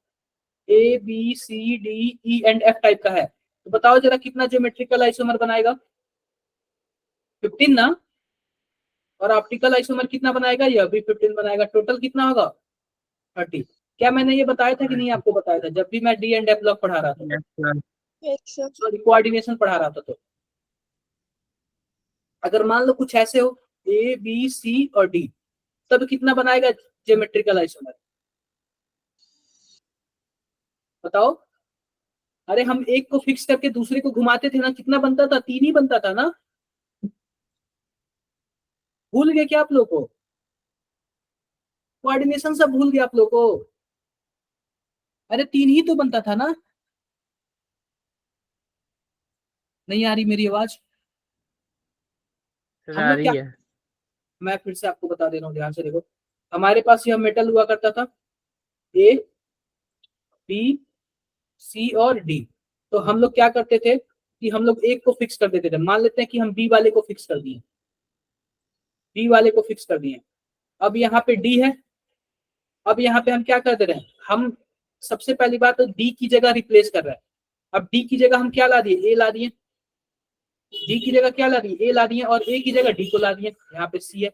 [SPEAKER 1] A B C D E and F type का है, तो बताओ जरा कितना ज्योमेट्रिकल आइसोमर बनाएगा 15 ना, और ऑप्टिकल आइसोमर कितना बनाएगा यह भी 15 बनाएगा, टोटल कितना होगा 30। क्या मैंने ये बताया था कि नहीं आपको बताया था जब भी मैं डी एंड एफ ब्लॉक पढ़ा रहा था,
[SPEAKER 5] Yes, sir.
[SPEAKER 3] Yes, sir.
[SPEAKER 1] Sorry coordination पढ़ा रहा था। तो अगर मान लो कुछ ऐसे हो ए बी सी और डी, तब कितना बनाएगा ज्योमेट्रिकल आइसोमर बताओ। अरे हम एक को फिक्स करके दूसरे को घुमाते थे ना, कितना बनता था 3 ही बनता था ना, भूल गए क्या आप लोग को, कोऑर्डिनेशन सब भूल गए आप लोग को। अरे 3 ही तो बनता था ना, नहीं आ रही मेरी आवाज।
[SPEAKER 5] सर
[SPEAKER 1] हम
[SPEAKER 5] आ
[SPEAKER 1] लोग
[SPEAKER 5] रही
[SPEAKER 1] क्या,
[SPEAKER 5] है।
[SPEAKER 1] मैं फिर से आपको बता दे रहा हूँ ध्यान से देखो। हमारे पास यह मेटल हुआ करता था ए बी सी और डी। तो हम लोग क्या करते थे कि हम लोग एक को फिक्स कर देते थे। मान लेते हैं कि हम बी वाले को फिक्स कर दिए, बी वाले को फिक्स कर दिए। अब यहाँ पे डी है, अब यहाँ पे हम क्या कर दे रहे हैं, हम सबसे पहली बात तो डी की जगह रिप्लेस कर रहे हैं। अब डी की जगह हम क्या ला दिए ए ला दिए, डी की जगह क्या ला दिए ए ला दिए, और ए की जगह डी को ला दिए। यहाँ पे सी है,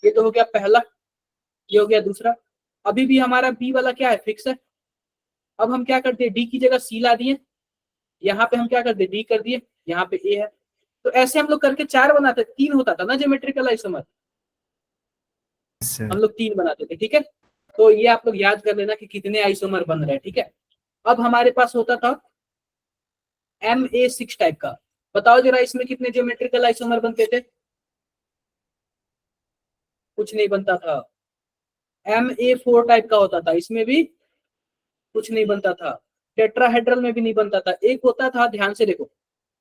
[SPEAKER 1] ये तो हो गया पहला, ये हो गया दूसरा। अभी भी हमारा बी वाला क्या है फिक्स है। अब हम क्या करते हैं डी की जगह सी ला दिए, यहाँ पे हम क्या कर दिए डी कर दिए, यहाँ पे ए है। तो ऐसे हम लोग करके 4 बनाते, 3 होता था ना ज्योमेट्रिकल आइसोमर,
[SPEAKER 4] Yes, sir.
[SPEAKER 1] हम लोग 3 बनाते थे, ठीक है। तो ये आप लोग याद कर लेना कि कितने आइसोमर बन रहे हैं, ठीक है। अब हमारे पास होता था Ma6 टाइप का, बताओ जरा इसमें कितने ज्योमेट्रिकल आइसोमर बनते थे, कुछ नहीं बनता था। Ma4 टाइप का होता था, इसमें भी कुछ नहीं बनता था। टेट्राहेड्रल में भी नहीं बनता था। एक होता था, ध्यान से देखो,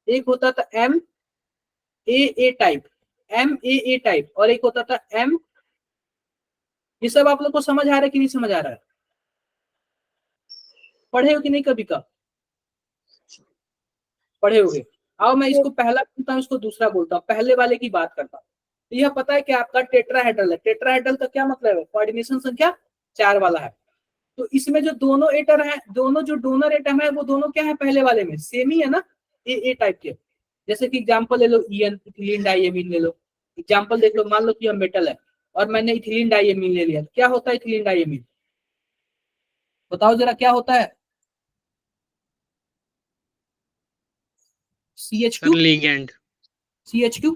[SPEAKER 1] एक होता था MAA टाइप, MAA टाइप, और एक होता था M। ये सब आप लोग को समझ आ रहा है कि नहीं समझ आ रहा है, पढ़े हो कि नहीं कभी का, पढ़े होगे। आओ मैं इसको पहला बोलता हूँ, इसको दूसरा बोलता हूँ, पहले वाले की बात करता हूँ। तो यह पता है कि आपका टेट्राहेड्रल है। टेट्राहेड्रल का क्या मतलब है, कोऑर्डिनेशन संख्या 4 वाला है। तो इसमें जो दोनों एटम है, दोनों जो डोनर एटम है वो दोनों क्या है पहले वाले में सेम ही है ना, ए टाइप के। जैसे कि एग्जांपल ले लो ईएन, इथिलीन डाइएमीन ले लो। एग्जांपल देख लो, मान लो कि यह मेटल है और मैंने इथिलीन डाइएमीन ले लिया, क्या होता है इथिलीन डाइएमीन? बताओ जरा क्या होता है?
[SPEAKER 5] Sir
[SPEAKER 1] CH2,
[SPEAKER 5] ligand.
[SPEAKER 1] CH2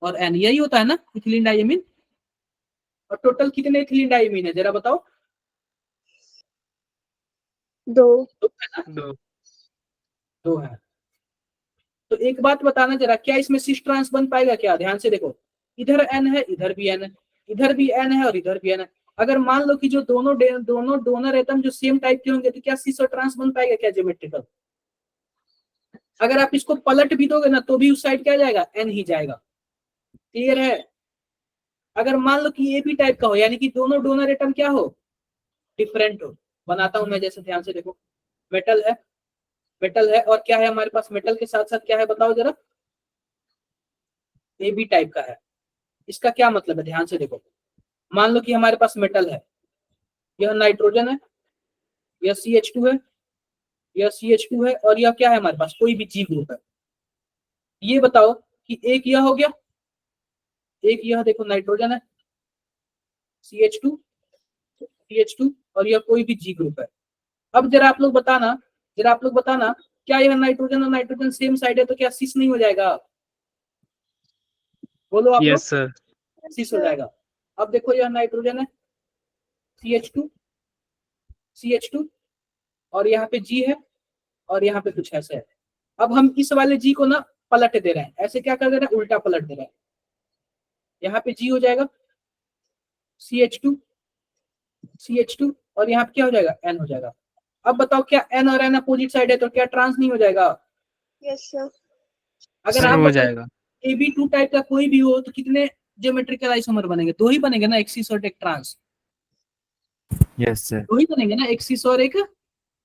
[SPEAKER 1] और N, यही होता है ना इथिलीन डाइएमीन। और टोटल कितने इथिलीन डाइएमीन है जरा बताओ?
[SPEAKER 3] 2
[SPEAKER 1] दो है ना?
[SPEAKER 5] दो।
[SPEAKER 1] दो है। तो एक बात बताना जरा, क्या इसमें सिस ट्रांस बन पाएगा क्या? ध्यान से देखो, इधर N है, इधर भी N है, इधर भी N है और इधर भी N है। अगर मान लो कि जो दोनों डोनर एटम जो सेम टाइप के होंगे तो क्या सिस और ट्रांस बन पाएगा क्या ज्योमेट्रिकल? अगर आप इसको पलट भी दोगे ना तो भी उस साइड क्या जाएगा? N ही जाएगा। क्लियर है? अगर मान लो कि ए बी टाइप का हो, यानी कि दोनों डोनर एटम क्या हो? डिफरेंट हो। बनाता हूं मैं, जैसे ध्यान से देखो, मेटल है, मेटल है और क्या है हमारे पास? मेटल के साथ साथ क्या है बताओ जरा? ए बी टाइप का है। इसका क्या मतलब है? ध्यान से देखो, मान लो कि हमारे पास मेटल है, यह नाइट्रोजन है, यह CH2 है, यह CH2 है और यह क्या है हमारे पास? कोई भी जी ग्रुप है। ये बताओ कि एक यह हो गया, एक यह देखो नाइट्रोजन है, CH2, CH2 और यह कोई भी जी ग्रुप है। अब जरा आप लोग बताना, जरा आप लोग बताना, क्या यह नाइट्रोजन और नाइट्रोजन सेम साइड है तो क्या सिस नहीं हो जाएगा? बोलो आप लोग,
[SPEAKER 5] यस सर।
[SPEAKER 1] सिस हो जाएगा। अब देखो यह नाइट्रोजन है, CH2, CH2 और यहाँ पे G है और यहाँ पे कुछ ऐसा है। अब हम इस वाले G को ना पलट दे रहे हैं, ऐसे क्या कर दे रहे हैं? उल्टा पलट दे रहे हैं। यहाँ पे G हो जाएगा CH2, CH2 और यहाँ पे क्या हो जाएगा? N हो जाएगा। अब बताओ, क्या N और N अपोजिट साइड है तो क्या ट्रांस नहीं हो जाएगा?
[SPEAKER 3] यस सर
[SPEAKER 1] अगर
[SPEAKER 5] सर
[SPEAKER 1] आप
[SPEAKER 5] हो
[SPEAKER 1] बताओ
[SPEAKER 5] जाएगा।
[SPEAKER 1] AB2 टाइप का कोई भी हो तो कितने ज्योमेट्रिकल आइसोमर बनेंगे? दो ही बनेंगे ना, एक सिस और एक ट्रांस।
[SPEAKER 4] Yes, sir.
[SPEAKER 1] दो ही बनेंगे ना, एक सिस और एक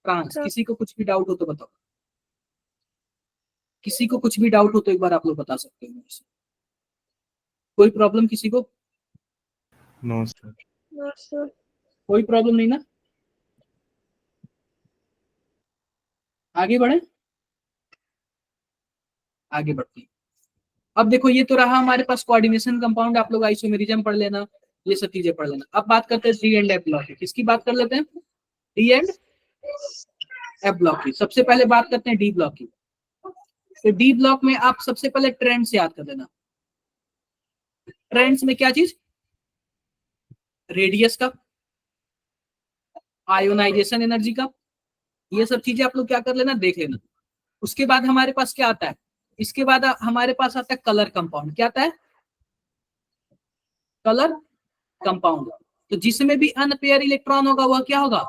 [SPEAKER 1] ट्रांस। किसी को कुछ भी डाउट हो तो बताओ, किसी को कुछ भी डाउट हो तो एक बार आप लोग बता सकते हो मेरे से। कोई प्रॉब्लम किसी को?
[SPEAKER 4] No, sir.
[SPEAKER 3] नो सर
[SPEAKER 1] कोई प्रॉब्लम नहीं ना? आगे बढ़े, आगे बढ़ते हैं। अब देखो, ये तो रहा हमारे पास कोऑर्डिनेशन कंपाउंड, आप लोग आइसोमेरिज्म पढ़ लेना, ये सब चीजें पढ़ लेना। अब बात करते हैं डी एंड एफ ब्लॉक की। किसकी बात कर लेते हैं? डी एंड एफ ब्लॉक की। सबसे पहले बात करते हैं डी ब्लॉक की। तो डी ब्लॉक में आप सबसे पहले ट्रेंड्स याद कर लेना। ट्रेंड्स में क्या चीज? रेडियस का, आयोनाइजेशन एनर्जी का, ये सब चीजें आप लोग क्या कर लेना, देख लेना। उसके बाद हमारे पास क्या आता है? इसके बाद हमारे पास आता है कलर कंपाउंड। क्या आता है? Colour compound. तो जिसमें भी अनपेयर इलेक्ट्रॉन होगा वह क्या होगा?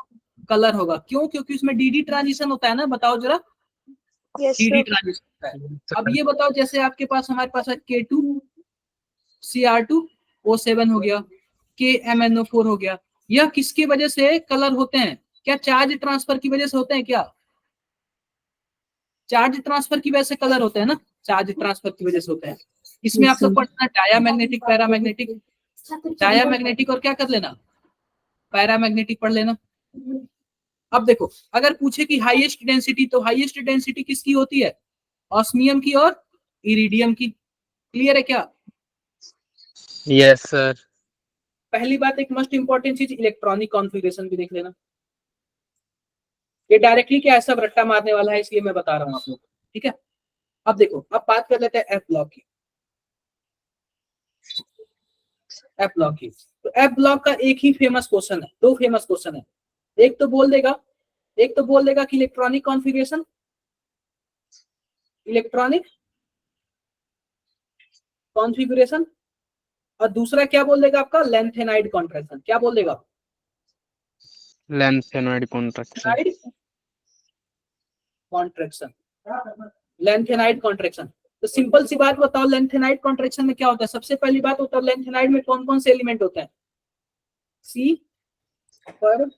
[SPEAKER 1] कलर होगा। क्यों? क्योंकि उसमें डीडी ट्रांजिशन होता है ना। बताओ जरा,
[SPEAKER 3] यस
[SPEAKER 1] डीडी
[SPEAKER 3] सर
[SPEAKER 1] ट्रांजिशन होता है। अब ये बताओ, जैसे आपके पास हमारे पास है K2 Cr2 O7 हो गया, KMnO4 हो गया, यह किसकी वजह से कलर होते हैं? क्या चार्ज ट्रांसफर की वजह से होते हैं क्या? चार्ज ट्रांसफर की वजह से कलर होते हैं ना, चार्ज ट्रांसफर की वजह से होते हैं। इसमें आप लोग पढ़ना डायामैग्नेटिक, पैरामैग्नेटिक, डायामैग्नेटिक और क्या कर लेना, पैरामैग्नेटिक पढ़ लेना। अब देखो, अगर पूछे कि हाईएस्ट डेंसिटी, तो हाईएस्ट डेंसिटी किसकी होती है? ऑस्मियम की और इरिडियम की। क्लियर है क्या?
[SPEAKER 5] Yes sir.
[SPEAKER 1] पहली बात, एक मोस्ट इंपॉर्टेंट चीज, इलेक्ट्रॉनिक कॉन्फ़िगरेशन भी देख लेना। ये डायरेक्टली क्या है, सब रट्टा मारने वाला है, इसलिए मैं बता रहा हूँ आप लोग को, ठीक है। अब देखो, अब बात कर लेते हैं एफ ब्लॉक की। एफ ब्लॉक की, तो एफ ब्लॉक का एक ही फेमस क्वेश्चन है, दो फेमस क्वेश्चन है। एक तो बोल देगा, एक तो बोल देगा कि इलेक्ट्रॉनिक कॉन्फ़िगरेशन, इलेक्ट्रॉनिक कॉन्फ़िगरेशन, और दूसरा क्या बोल देगा आपका? Lanthanide contraction. क्या बोल देगा?
[SPEAKER 5] Lanthanoid contraction.
[SPEAKER 1] Contraction, lanthanide contraction. तो सिंपल सी बात बताओ, लेंथेनाइड कॉन्ट्रैक्शन में क्या होता है? सबसे पहली बात होता है, लेंथेनाइड में कौन कौन से एलिमेंट होते हैं? सी पर,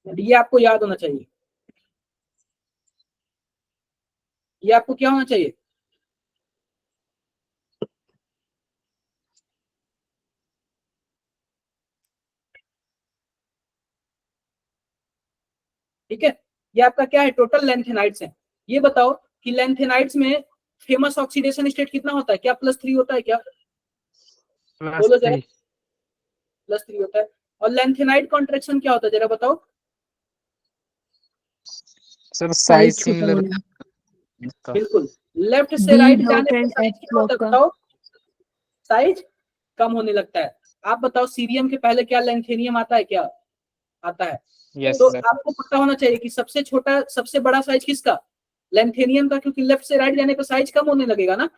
[SPEAKER 1] ये आपको याद होना चाहिए, ये आपको क्या होना चाहिए? ठीक है, ये आपका क्या है? टोटल लेंथेनाइड्स है। ये बताओ कि लैंथेनाइड्स में फेमस ऑक्सीडेशन स्टेट कितना होता है? क्या +3 होता है क्या? बोलो जरा।
[SPEAKER 5] +3
[SPEAKER 1] +3 होता है। और लैंथेनाइड कॉन्ट्रैक्शन क्या होता है जरा बताओ?
[SPEAKER 5] सर
[SPEAKER 6] साइज
[SPEAKER 5] साइज
[SPEAKER 6] छोटा
[SPEAKER 5] सिमिलर
[SPEAKER 6] होना।
[SPEAKER 5] इसका।
[SPEAKER 1] बिल्कुल। लेफ्ट से
[SPEAKER 6] डी
[SPEAKER 1] राइट
[SPEAKER 6] ब्लॉक
[SPEAKER 1] जाने पर
[SPEAKER 6] एंड
[SPEAKER 1] साइज
[SPEAKER 6] एच
[SPEAKER 1] क्या होता
[SPEAKER 6] ब्लॉक
[SPEAKER 1] है
[SPEAKER 6] का
[SPEAKER 1] बताओ? साइज कम होने लगता है। आप बताओ सीरियम के पहले क्या लैंथेनियम आता है क्या? आता है।
[SPEAKER 5] यस
[SPEAKER 1] तो
[SPEAKER 5] सर।
[SPEAKER 1] आपको पता होना चाहिए कि सबसे छोटा सबसे बड़ा साइज किसका? लैंथेनियम का, क्योंकि लेफ्ट से राइट जाने पर साइज कम होने लगेगा ना।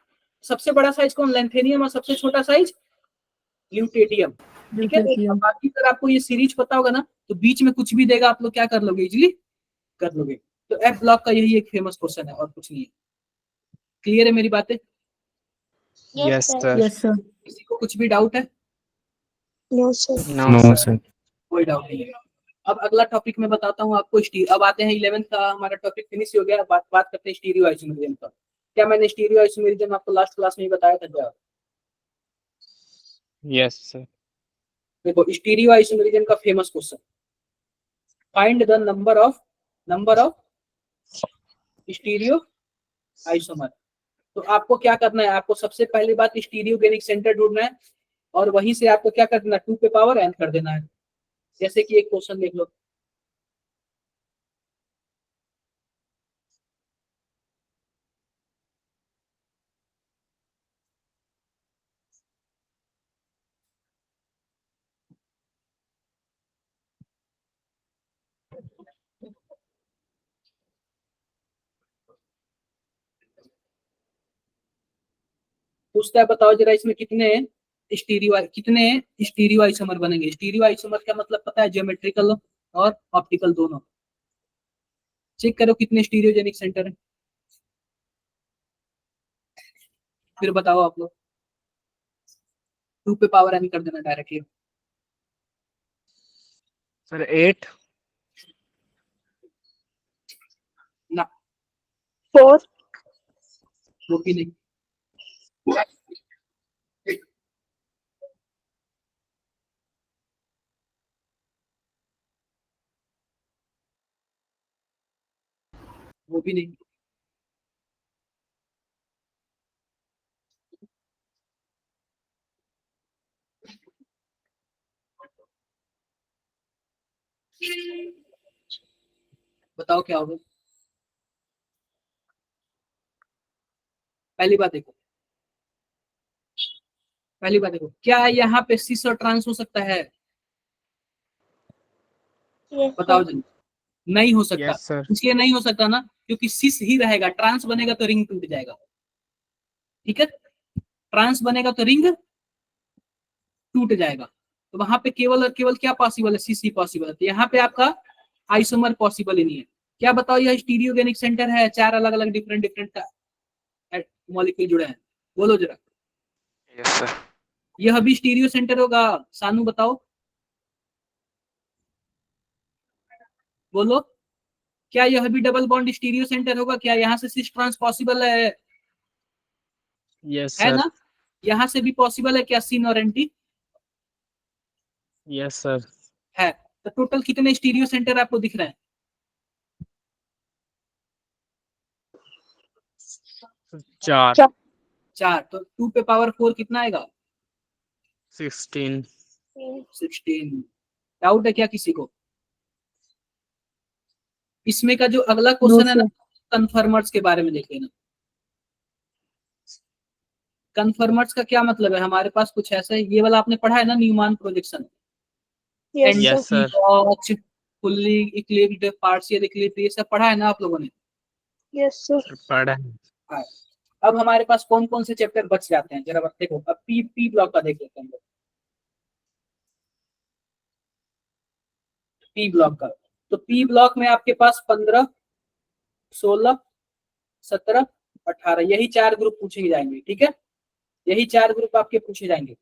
[SPEAKER 1] सबसे बड़ा साइज कौन? लैंथेनियम। और सबसे छोटा साइज ल्यूटेडियम। ठीक है। अब
[SPEAKER 6] ल्यूटेटियम।
[SPEAKER 1] बाकी अगर आपको ये सीरीज पता होगा ना तो बीच में कुछ भी देगा आप लोग क्या कर लोगे? इजीली कर लोगे। तो एफ ब्लॉक का यही एक फेमस क्वेश्चन है और कुछ नहीं है। क्लियर है मेरी बातें?
[SPEAKER 5] Yes
[SPEAKER 3] sir.
[SPEAKER 5] Sir.
[SPEAKER 6] Yes sir.
[SPEAKER 1] किसी को कुछ भी डाउट है?
[SPEAKER 3] No, sir.
[SPEAKER 5] No
[SPEAKER 4] No,
[SPEAKER 5] sir.
[SPEAKER 4] sir.
[SPEAKER 1] कोई डाउट नहीं है। अब अगला टॉपिक मैं बताता हूँ आपको। अब आते हैं 11th का हमारा टॉपिक फिनिश हो गया। बात करते हैं स्टीरियो आइसोमेरिज्म का। क्या मैंने स्टीरियो आइसोमेरिज्म आपको लास्ट क्लास में ही बताया था क्या?
[SPEAKER 5] Yes sir.
[SPEAKER 1] देखो स्टीरियो आइसोमेरिज्म का famous question, find the number of stereo isomer. तो आपको क्या करना है? आपको सबसे पहली बात स्टीरियोगेनिक सेंटर ढूंढना है और वहीं से आपको क्या करना है? 2 पे पावर n कर देना है। जैसे कि एक क्वेश्चन देख लो। पूछता है बताओ जरा इसमें कितने स्टीरियो आइसोमर बनेंगे? स्टीरियो आइसोमर का मतलब पता है? ज्योमेट्रिकल और ऑप्टिकल दोनों। चेक करो कितने स्टीरियोजेनिक सेंटर है, फिर बताओ आप लोग। 2 पे पावर n कर देना डायरेक्टली।
[SPEAKER 5] सर 8
[SPEAKER 1] ना,
[SPEAKER 3] 4.
[SPEAKER 1] वो भी नहीं। वो भी नहीं। बताओ क्या होगा? पहली बात देखो, क्या यहाँ पे सिस और ट्रांस हो सकता है?
[SPEAKER 3] Yes,
[SPEAKER 1] बताओ
[SPEAKER 3] sir.
[SPEAKER 1] जल्दी। नहीं हो सकता।
[SPEAKER 5] Yes sir.
[SPEAKER 1] इसलिए नहीं हो सकता ना क्योंकि सिस ही रहेगा। ट्रांस बनेगा तो रिंग टूट जाएगा। ठीक है। ट्रांस बनेगा तो रिंग टूट जाएगा। तो वहां पे केवल और केवल क्या पॉसिबल है? सिस ही पॉसिबल है। तो यहाँ पे आपका आइसोमर पॉसिबल ही नहीं है। क्या बताओ? यह स्टीरियोगेनिक सेंटर है, 4 अलग अलग डिफरेंट डिफरेंट मॉलिक्यूल जुड़े हैं। बोलो जरा।
[SPEAKER 5] Yes sir.
[SPEAKER 1] यह भी स्टीरियो सेंटर होगा? सानू बताओ, बोलो। क्या यह भी डबल बॉन्ड स्टीरियो सेंटर होगा? क्या यहाँ से सिस ट्रांस पॉसिबल है?
[SPEAKER 5] यस
[SPEAKER 1] है
[SPEAKER 5] सर।
[SPEAKER 1] ना? यहाँ से भी पॉसिबल है क्या सिन और एंटी?
[SPEAKER 5] Yes sir.
[SPEAKER 1] है। तो टोटल कितने स्टीरियो सेंटर आपको दिख रहे हैं?
[SPEAKER 5] 4
[SPEAKER 1] 4। तो 2 पे पावर 4 कितना आएगा?
[SPEAKER 5] 16
[SPEAKER 1] 16। डाउट है क्या किसी को? इसमें का जो अगला
[SPEAKER 6] नो
[SPEAKER 1] क्वेश्चन है ना,
[SPEAKER 6] सर।
[SPEAKER 1] कन्फर्मर्स के बारे में देख लेना। कन्फर्मर्स का क्या मतलब है? हमारे पास कुछ ऐसा है, ये वाला आपने पढ़ा है ना, Newman projection.
[SPEAKER 3] Yes, sir.
[SPEAKER 5] Yes sir.
[SPEAKER 1] Box, fully eclipsed, partial eclipsed, ये सब पढ़ा है ना आप लोगों ने?
[SPEAKER 3] Yes, sir.
[SPEAKER 5] पढ़ा।
[SPEAKER 1] हाँ। अब हमारे पास कौन कौन से चैप्टर बच जाते हैं जरा देखो। अब पी ब्लॉक का देख लेते हैं। पी ब्लॉक का, तो पी ब्लॉक में आपके पास 15, 16, 17, 18 यही 4 ग्रुप पूछे जाएंगे। ठीक है। यही 4 ग्रुप आपके पूछे जाएंगे।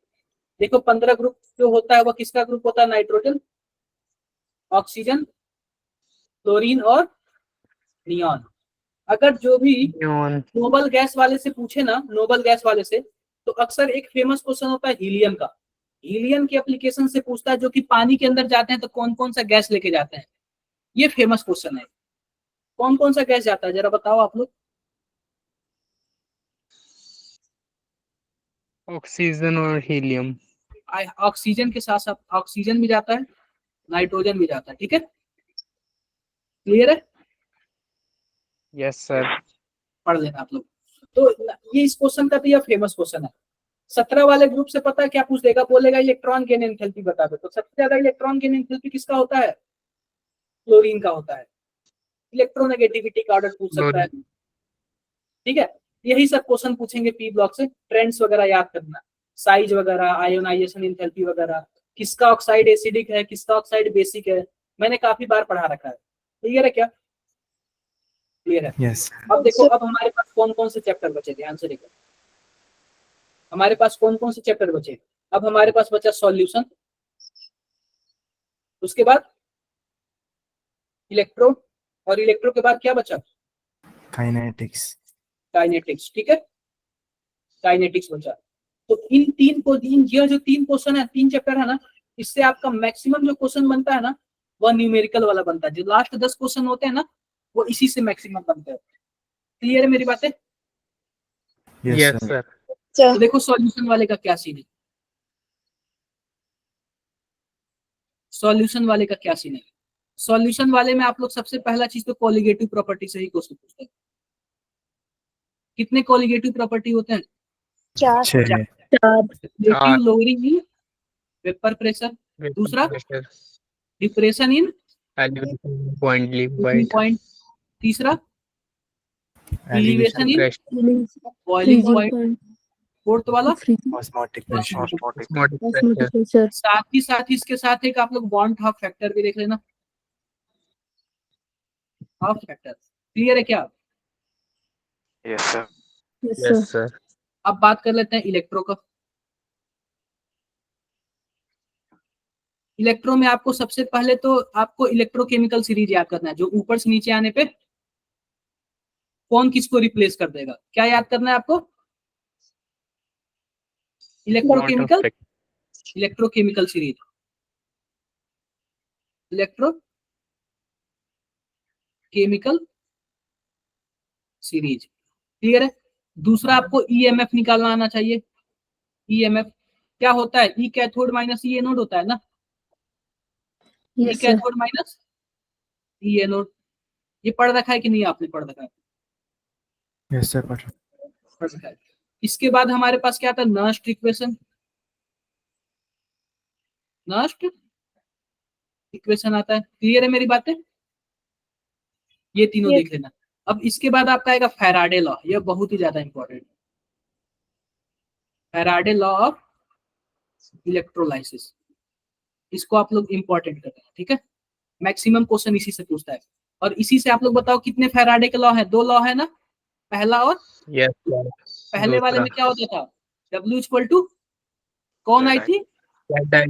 [SPEAKER 1] देखो 15 ग्रुप जो होता है वह किसका ग्रुप होता है? नाइट्रोजन, ऑक्सीजन, क्लोरीन और नियॉन। अगर जो भी
[SPEAKER 5] न्यून।
[SPEAKER 1] नोबल गैस वाले से पूछे ना, नोबल गैस वाले से, तो अक्सर एक फेमस क्वेश्चन होता है हीलियम का। हीलियम के एप्लीकेशन से पूछता है, जो कि पानी के अंदर जाते हैं तो कौन कौन सा गैस लेके जाते हैं। ये फेमस क्वेश्चन है। कौन कौन सा गैस जाता है जरा बताओ आप लोग।
[SPEAKER 5] ऑक्सीजन और हीलियम।
[SPEAKER 1] ऑक्सीजन के साथ साथ ऑक्सीजन भी जाता है, नाइट्रोजन भी जाता है, ठीक है, क्लियर है?
[SPEAKER 5] Yes sir.
[SPEAKER 1] पढ़ लेना आप लोग। तो ये इस क्वेश्चन का तो यह फेमस क्वेश्चन है। 17 वाले ग्रुप से पता है क्या पूछ देगा, बोलेगा इलेक्ट्रॉन गेन एंथैल्पी बता दो। तो सबसे ज्यादा इलेक्ट्रॉन गेन एंथैल्पी किसका होता है? क्लोरीन का होता है। इलेक्ट्रोनेगेटिविटी का ऑर्डर पूछ सकता है, ठीक है। यही सब क्वेश्चन पूछेंगे पी ब्लॉक से, ट्रेंड्स वगैरह याद करना, साइज वगैरह, आयोनाइजेशन एंथैल्पी वगैरह, किसका ऑक्साइड एसिडिक है, किसका ऑक्साइड बेसिक है, मैंने काफी बार पढ़ा रखा है। क्लियर है क्या? क्लियर है।
[SPEAKER 4] Yes.
[SPEAKER 1] अब देखो, अब हमारे पास कौन कौन से चैप्टर बचे, ध्यान से देखो हमारे पास कौन कौन से चैप्टर बचे। अब हमारे पास बचा सॉल्यूशन, उसके बाद इलेक्ट्रो, और इलेक्ट्रो के बाद क्या बचा?
[SPEAKER 4] Kinetics.
[SPEAKER 1] काइनेटिक्स, ठीक है, काइनेटिक्स बचा। तो इन तीन को, ये जो तीन क्वेश्चन है, तीन चैप्टर है ना, इससे आपका मैक्सिमम जो क्वेश्चन बनता है ना, वह न्यूमेरिकल वाला बनता है। जो लास्ट 10 क्वेश्चन होते हैं ना, वो इसी से मैक्सिमम बनते हैं। क्लियर है मेरी बातें?
[SPEAKER 4] Yes,
[SPEAKER 5] yes
[SPEAKER 4] sir.
[SPEAKER 5] सर।
[SPEAKER 1] तो देखो सॉल्यूशन वाले का क्या सीन है, सॉल्यूशन वाले का क्या सीन है। सॉल्यूशन वाले में आप लोग सबसे पहला चीज तो कोलिगेटिव प्रॉपर्टी से ही क्वेश्चन पूछते हैं। कितने कोलिगेटिव प्रॉपर्टी होते हैं?
[SPEAKER 3] 4
[SPEAKER 4] छः.
[SPEAKER 1] लोअरिंग इन वेपर प्रेशर, दूसरा डिप्रेशन इन पॉइंट, तीसरा elevation in boiling point, fourth वाला
[SPEAKER 4] Osmotic pressure.
[SPEAKER 1] साथ ही इसके साथ एक आप लोग बॉन्ड हाफ फैक्टर भी देख लेना, हाफ फैक्टर। क्लियर है क्या?
[SPEAKER 5] Yes sir. Yes sir.
[SPEAKER 1] अब बात कर लेते हैं इलेक्ट्रो का। इलेक्ट्रो में आपको सबसे पहले तो आपको इलेक्ट्रोकेमिकल सीरीज याद करना है, जो ऊपर से नीचे आने पे कौन किसको रिप्लेस कर देगा। क्या याद करना है आपको? Electrochemical, electrochemical series, electrochemical series, clear है। दूसरा आपको ईएमएफ निकालना आना चाहिए। ईएमएफ क्या होता है? ई कैथोड माइनस ई एनोड होता है ना, ई कैथोड माइनस ई एनोड। ये पढ़ रखा है कि नहीं आपने? पढ़ रखा है,
[SPEAKER 4] Yes, sir.
[SPEAKER 1] पढ़ रखा है। इसके बाद हमारे पास क्या था? नर्स्ट इक्वेशन, नर्स्ट इक्वेशन आता है। क्लियर है मेरी बातें? ये तीनों देख लेना। अब इसके बाद आपका आएगा फैराडे लॉ, ये बहुत ही ज्यादा important, Faraday law of electrolysis. इसको आप लोग इंपॉर्टेंट करते हैं, ठीक है। मैक्सिमम क्वेश्चन इसी से पूछता है। और इसी से आप लोग बताओ कितने फैराडे के लॉ है? 2 लॉ है ना, पहला और
[SPEAKER 5] यस
[SPEAKER 1] पहले वाले में क्या होता था? W इक्वल टू कौन आई थी?
[SPEAKER 5] थी।
[SPEAKER 4] Z.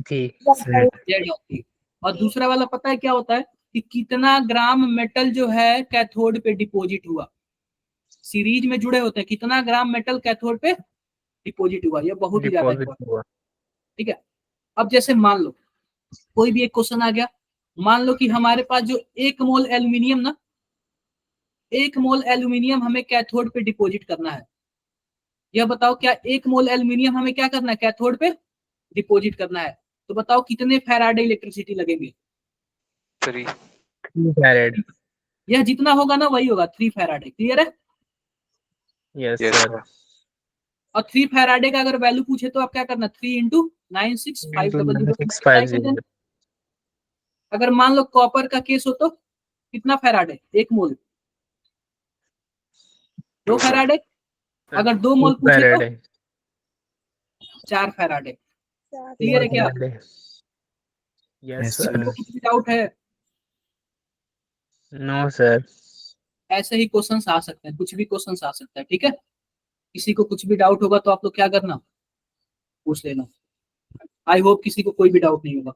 [SPEAKER 1] जेड होती। और दूसरा वाला पता है क्या होता है? कि कितना ग्राम मेटल जो है कैथोड पे डिपॉजिट हुआ। सीरीज में जुड़े होते हैं, कितना ग्राम मेटल कैथोड पे डिपॉजिट हुआ, ये बहुत ही ज्यादा इंपॉर्टेंट, ठीक है। अब जैसे मान लो कोई भी एक क्वेश्चन आ गया, मान लो कि हमारे पास जो 1 मोल एल्यूमिनियम ना, 1 मोल एल्यूमिनियम हमें कैथोड पे डिपॉजिट करना है। यह बताओ क्या 1 मोल एल्यूमिनियम हमें क्या करना है? कैथोड पे डिपॉजिट करना है। तो बताओ कितने फैराडे इलेक्ट्रिसिटी लगेंगे?
[SPEAKER 5] 3 फैराड।
[SPEAKER 1] यह जितना होगा ना वही होगा, 3 फैराडे। क्लियर है?
[SPEAKER 5] Yes sir.
[SPEAKER 1] और 3 फैराडे का अगर वैल्यू पूछे तो आप क्या करना? 3 इंटू 96500। अगर मान लो कॉपर का केस हो तो कितना फैराडे? 1 मोल, 2 फैराडे। अगर 2 मोल पूछे तो 4 फैराडे। क्लियर है क्या?
[SPEAKER 5] Yes
[SPEAKER 4] sir.
[SPEAKER 5] सर।
[SPEAKER 1] कुछ भी डाउट है?
[SPEAKER 5] No sir.
[SPEAKER 1] ऐसे ही क्वेश्चंस आ सकते हैं, कुछ भी क्वेश्चंस आ सकता है, ठीक है। किसी को कुछ भी डाउट होगा तो आप लोग क्या करना? पूछ लेना। आई होप किसी को कोई भी डाउट नहीं होगा।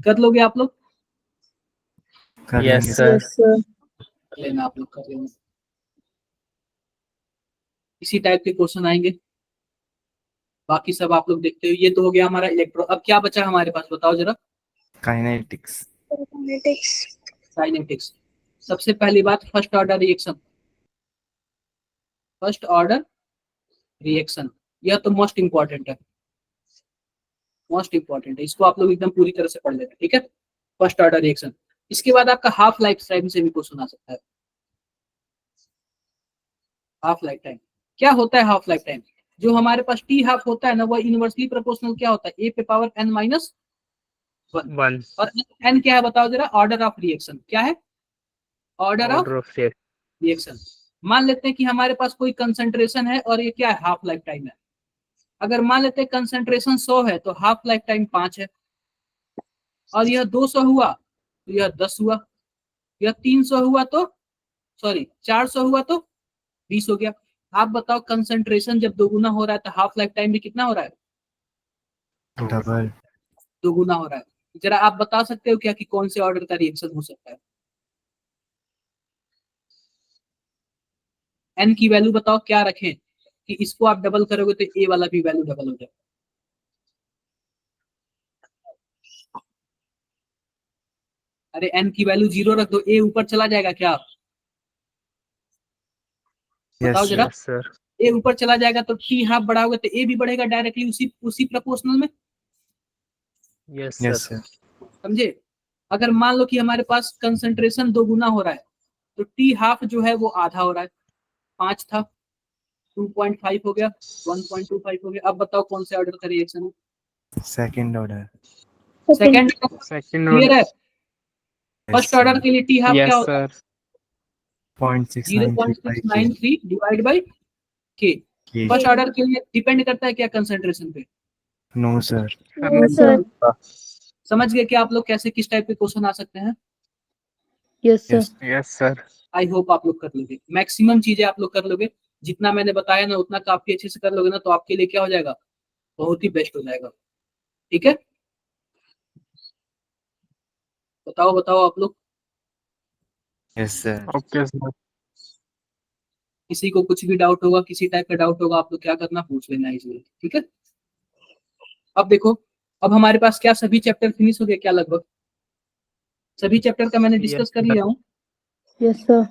[SPEAKER 1] कर लोगे आप लोग?
[SPEAKER 4] कर
[SPEAKER 5] यस
[SPEAKER 4] लेंगे.
[SPEAKER 5] सर।
[SPEAKER 1] कर लेना आप लोग, कर लेना। इसी टाइप के क्वेश्चन आएंगे, बाकी सब आप लोग देखते हो। ये तो हो गया हमारा इलेक्ट्रो। अब क्या बचा हमारे पास, बताओ जरा।
[SPEAKER 4] Kinetics.
[SPEAKER 1] काइनेटिक्स। सबसे पहली बात, first order reaction, first order reaction. यह तो मोस्ट इंपॉर्टेंट है, मोस्ट इंपॉर्टेंट है, इसको आप लोग एकदम पूरी तरह से पढ़ लेना, ठीक है। First order reaction. इसके बाद आपका हाफ लाइफ टाइम से भी क्वेश्चन आ सकता है। हाफ लाइफ टाइम क्या होता है? हाफ लाइफ टाइम जो हमारे पास टी हाफ होता है ना, वो इनवर्सली प्रोपोर्शनल क्या होता है? ए पे पावर n माइनस 1।
[SPEAKER 5] 1
[SPEAKER 1] और n क्या है बताओ जरा? Order of reaction. क्या है? Order of
[SPEAKER 5] order of reaction.
[SPEAKER 1] Reaction. मान लेते हैं कि हमारे पास कोई कंसंट्रेशन है और ये क्या है? हाफ लाइफ टाइम है। अगर मान लेते हैं कंसंट्रेशन 100 है तो हाफ लाइफ टाइम 5 है, और यह 200 हुआ तो यह 10 हुआ, यह 300 हुआ तो सॉरी 400 हुआ तो 20 हो गया। आप बताओ कंसंट्रेशन जब दोगुना हो रहा है तो हाफ लाइफ टाइम भी कितना हो रहा है?
[SPEAKER 4] डबल।
[SPEAKER 1] दोगुना हो रहा है। जरा आप बता सकते हो क्या कि कौन से ऑर्डर का रिएक्शन हो सकता है? n की वैल्यू बताओ क्या रखें कि इसको आप डबल करोगे तो a वाला भी वैल्यू डबल हो जाए? अरे n की वैल्यू 0 रख दो, a ऊपर चला जाएगा क्या? बताओ
[SPEAKER 4] यस
[SPEAKER 1] जरा।
[SPEAKER 5] Yes, sir.
[SPEAKER 1] a ऊपर चला जाएगा तो t हाफ बढ़ाओगे तो a भी बढ़ेगा डायरेक्टली उसी प्रोपोर्शनल में,
[SPEAKER 5] Yes,
[SPEAKER 4] यस
[SPEAKER 5] sir.
[SPEAKER 4] सर।
[SPEAKER 1] समझे। अगर मान लो कि हमारे पास कंसंट्रेशन दोगुना हो रहा है तो t हाफ जो है वो आधा हो रहा है। 5 था 2.5 हो गया, 1.25 हो गया। अब बताओ कौन से ऑर्डर का रिएक्शन है?
[SPEAKER 4] Second order.
[SPEAKER 1] Second
[SPEAKER 5] Second
[SPEAKER 1] clear
[SPEAKER 5] order.
[SPEAKER 1] है। फर्स्ट ऑर्डर के लिए टी हाफ क्या
[SPEAKER 5] Yes,
[SPEAKER 1] होता है?
[SPEAKER 5] sir.
[SPEAKER 4] 0.693
[SPEAKER 1] 0.693 डिवाइड बाई के।
[SPEAKER 4] के।
[SPEAKER 1] फर्स्ट ऑर्डर के लिए डिपेंड करता है क्या कंसंट्रेशन पे?
[SPEAKER 4] No sir.
[SPEAKER 3] No, sir.
[SPEAKER 1] समझ गए कि आप लोग कैसे किस टाइप के क्वेश्चन आ सकते हैं?
[SPEAKER 3] Yes, sir.
[SPEAKER 4] Yes
[SPEAKER 5] Yes, sir.
[SPEAKER 1] I hope आप लोग कर लोगे, मैक्सिमम चीजें आप लोग कर लोगे। जितना मैंने बताया ना उतना काफी अच्छे से कर लोगे ना, तो आपके लिए क्या हो जाएगा? बहुत ही बेस्ट हो जाएगा, ठीक है। बताओ बताओ आप लोग।
[SPEAKER 4] Yes sir.
[SPEAKER 5] Okay, sir.
[SPEAKER 1] किसी को कुछ भी डाउट होगा, किसी टाइप का डाउट होगा, आप लोग क्या करना? पूछ लेना इजीली, ठीक है। अब देखो, अब हमारे पास क्या सभी चैप्टर फिनिश हो गए क्या? लगभग सभी चैप्टर का मैंने डिस्कस कर लिया हूँ।
[SPEAKER 3] Yes, sir.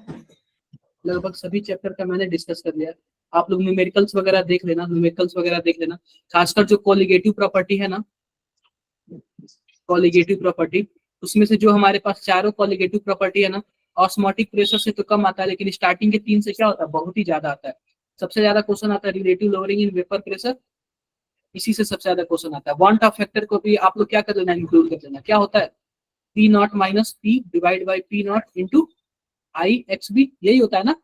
[SPEAKER 1] लगभग सभी चैप्टर का मैंने डिस्कस कर लिया। आप लोग न्यूमेरिकल्स वगैरह देख लेना, न्यूमेरिकल्स वगैरह देख लेना। खासकर जो कोलिगेटिव प्रॉपर्टी है ना, कोलिगेटिव प्रॉपर्टी, उसमें से जो हमारे पास चारों कोलिगेटिव प्रॉपर्टी है ना, ऑस्मोटिक प्रेशर से तो कम आता है, लेकिन स्टार्टिंग के 3 से क्या होता है? बहुत ही ज्यादा आता है। सबसे ज्यादा क्वेश्चन आता है relative lowering in vapour pressure, इसी से सबसे ज्यादा क्वेश्चन आता है। वांट ऑफ फैक्टर को भी आप लोग क्या कर लेना? इंक्लूड कर लेना। क्या होता है? P naught minus P divide by P naught into I X B, यही होता है ना।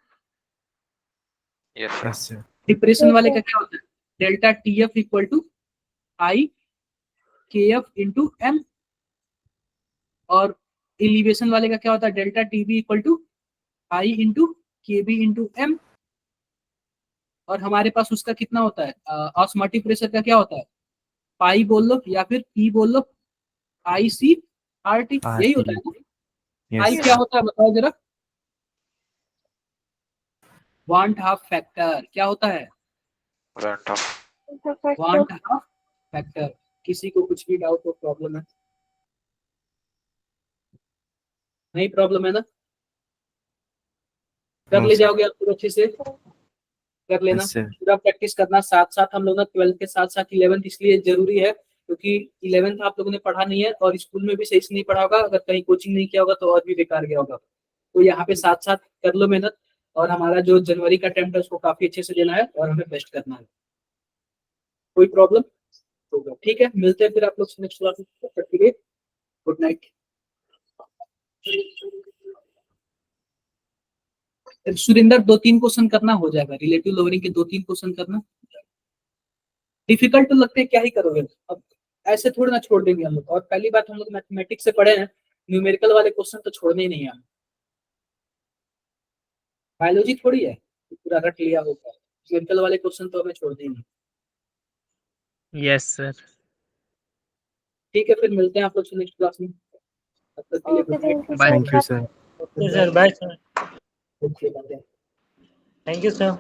[SPEAKER 4] Yes sir.
[SPEAKER 1] डिप्रेशन वाले का क्या होता है? Delta T F equal to I K F into M. और एलिवेशन वाले का क्या होता है? Delta T B equal to I into K B into M. और हमारे पास उसका कितना होता है? ऑस्मोटिक प्रेशर का क्या होता है? पाई बोल लो या फिर पी बोल लो, आई सी आर टी, यही होता है ना। आई
[SPEAKER 4] यस
[SPEAKER 1] क्या होता है बताओ जरा? वांट हाफ फैक्टर क्या होता है? Want half factor. किसी को कुछ भी डाउट हो, प्रॉब्लम है? नहीं प्रॉब्लम है ना? कर ले जाओगे आप लोग अच्छे से, कर लेना।
[SPEAKER 4] Yes sir.
[SPEAKER 1] पूरा प्रैक्टिस करना। साथ साथ हम लोग ना 12th के साथ साथ 11th इसलिए जरूरी है क्योंकि 11th आप लोगों ने पढ़ा नहीं है और स्कूल में भी सही से नहीं पढ़ा होगा। अगर कहीं कोचिंग नहीं किया होगा तो और भी बेकार गया होगा। तो यहाँ पे साथ साथ कर लो मेहनत, और हमारा जो जनवरी का अटेम्प्ट है उसको काफी अच्छे से देना है और हमें बेस्ट करना है। कोई प्रॉब्लम होगा? ठीक है, मिलते हैं फिर आप लोग नेक्स्ट क्लास में। Good night. सुरेंद्र 2-3 क्वेश्चन करना हो जाएगा, रिलेटिव लोअरिंग के 2-3 क्वेश्चन करना। डिफिकल्ट तो लगते हैं, क्या ही करोगे अब, ऐसे थोड़ी ना छोड़ देंगे हम लोग। और पहली बात हम लोग मैथमेटिक्स से पढ़े हैं, न्यूमेरिकल वाले क्वेश्चन तो छोड़ने ही नहीं है। बायोलॉजी थोड़ी है पूरा रट लिया होगा, न्यूमेरिकल वाले क्वेश्चन तो हमें छोड़ देंगे।
[SPEAKER 5] Yes, sir.
[SPEAKER 1] ठीक है, फिर मिलते हैं आप लोग से नेक्स्ट क्लास में। तब तक के लिए
[SPEAKER 3] Okay,
[SPEAKER 1] good night.
[SPEAKER 3] thank you,
[SPEAKER 5] Bye.
[SPEAKER 3] sir.
[SPEAKER 4] Thank you sir.
[SPEAKER 2] Yes, sir. Bye, sir.
[SPEAKER 1] Okay, bye.
[SPEAKER 2] Thank you, sir.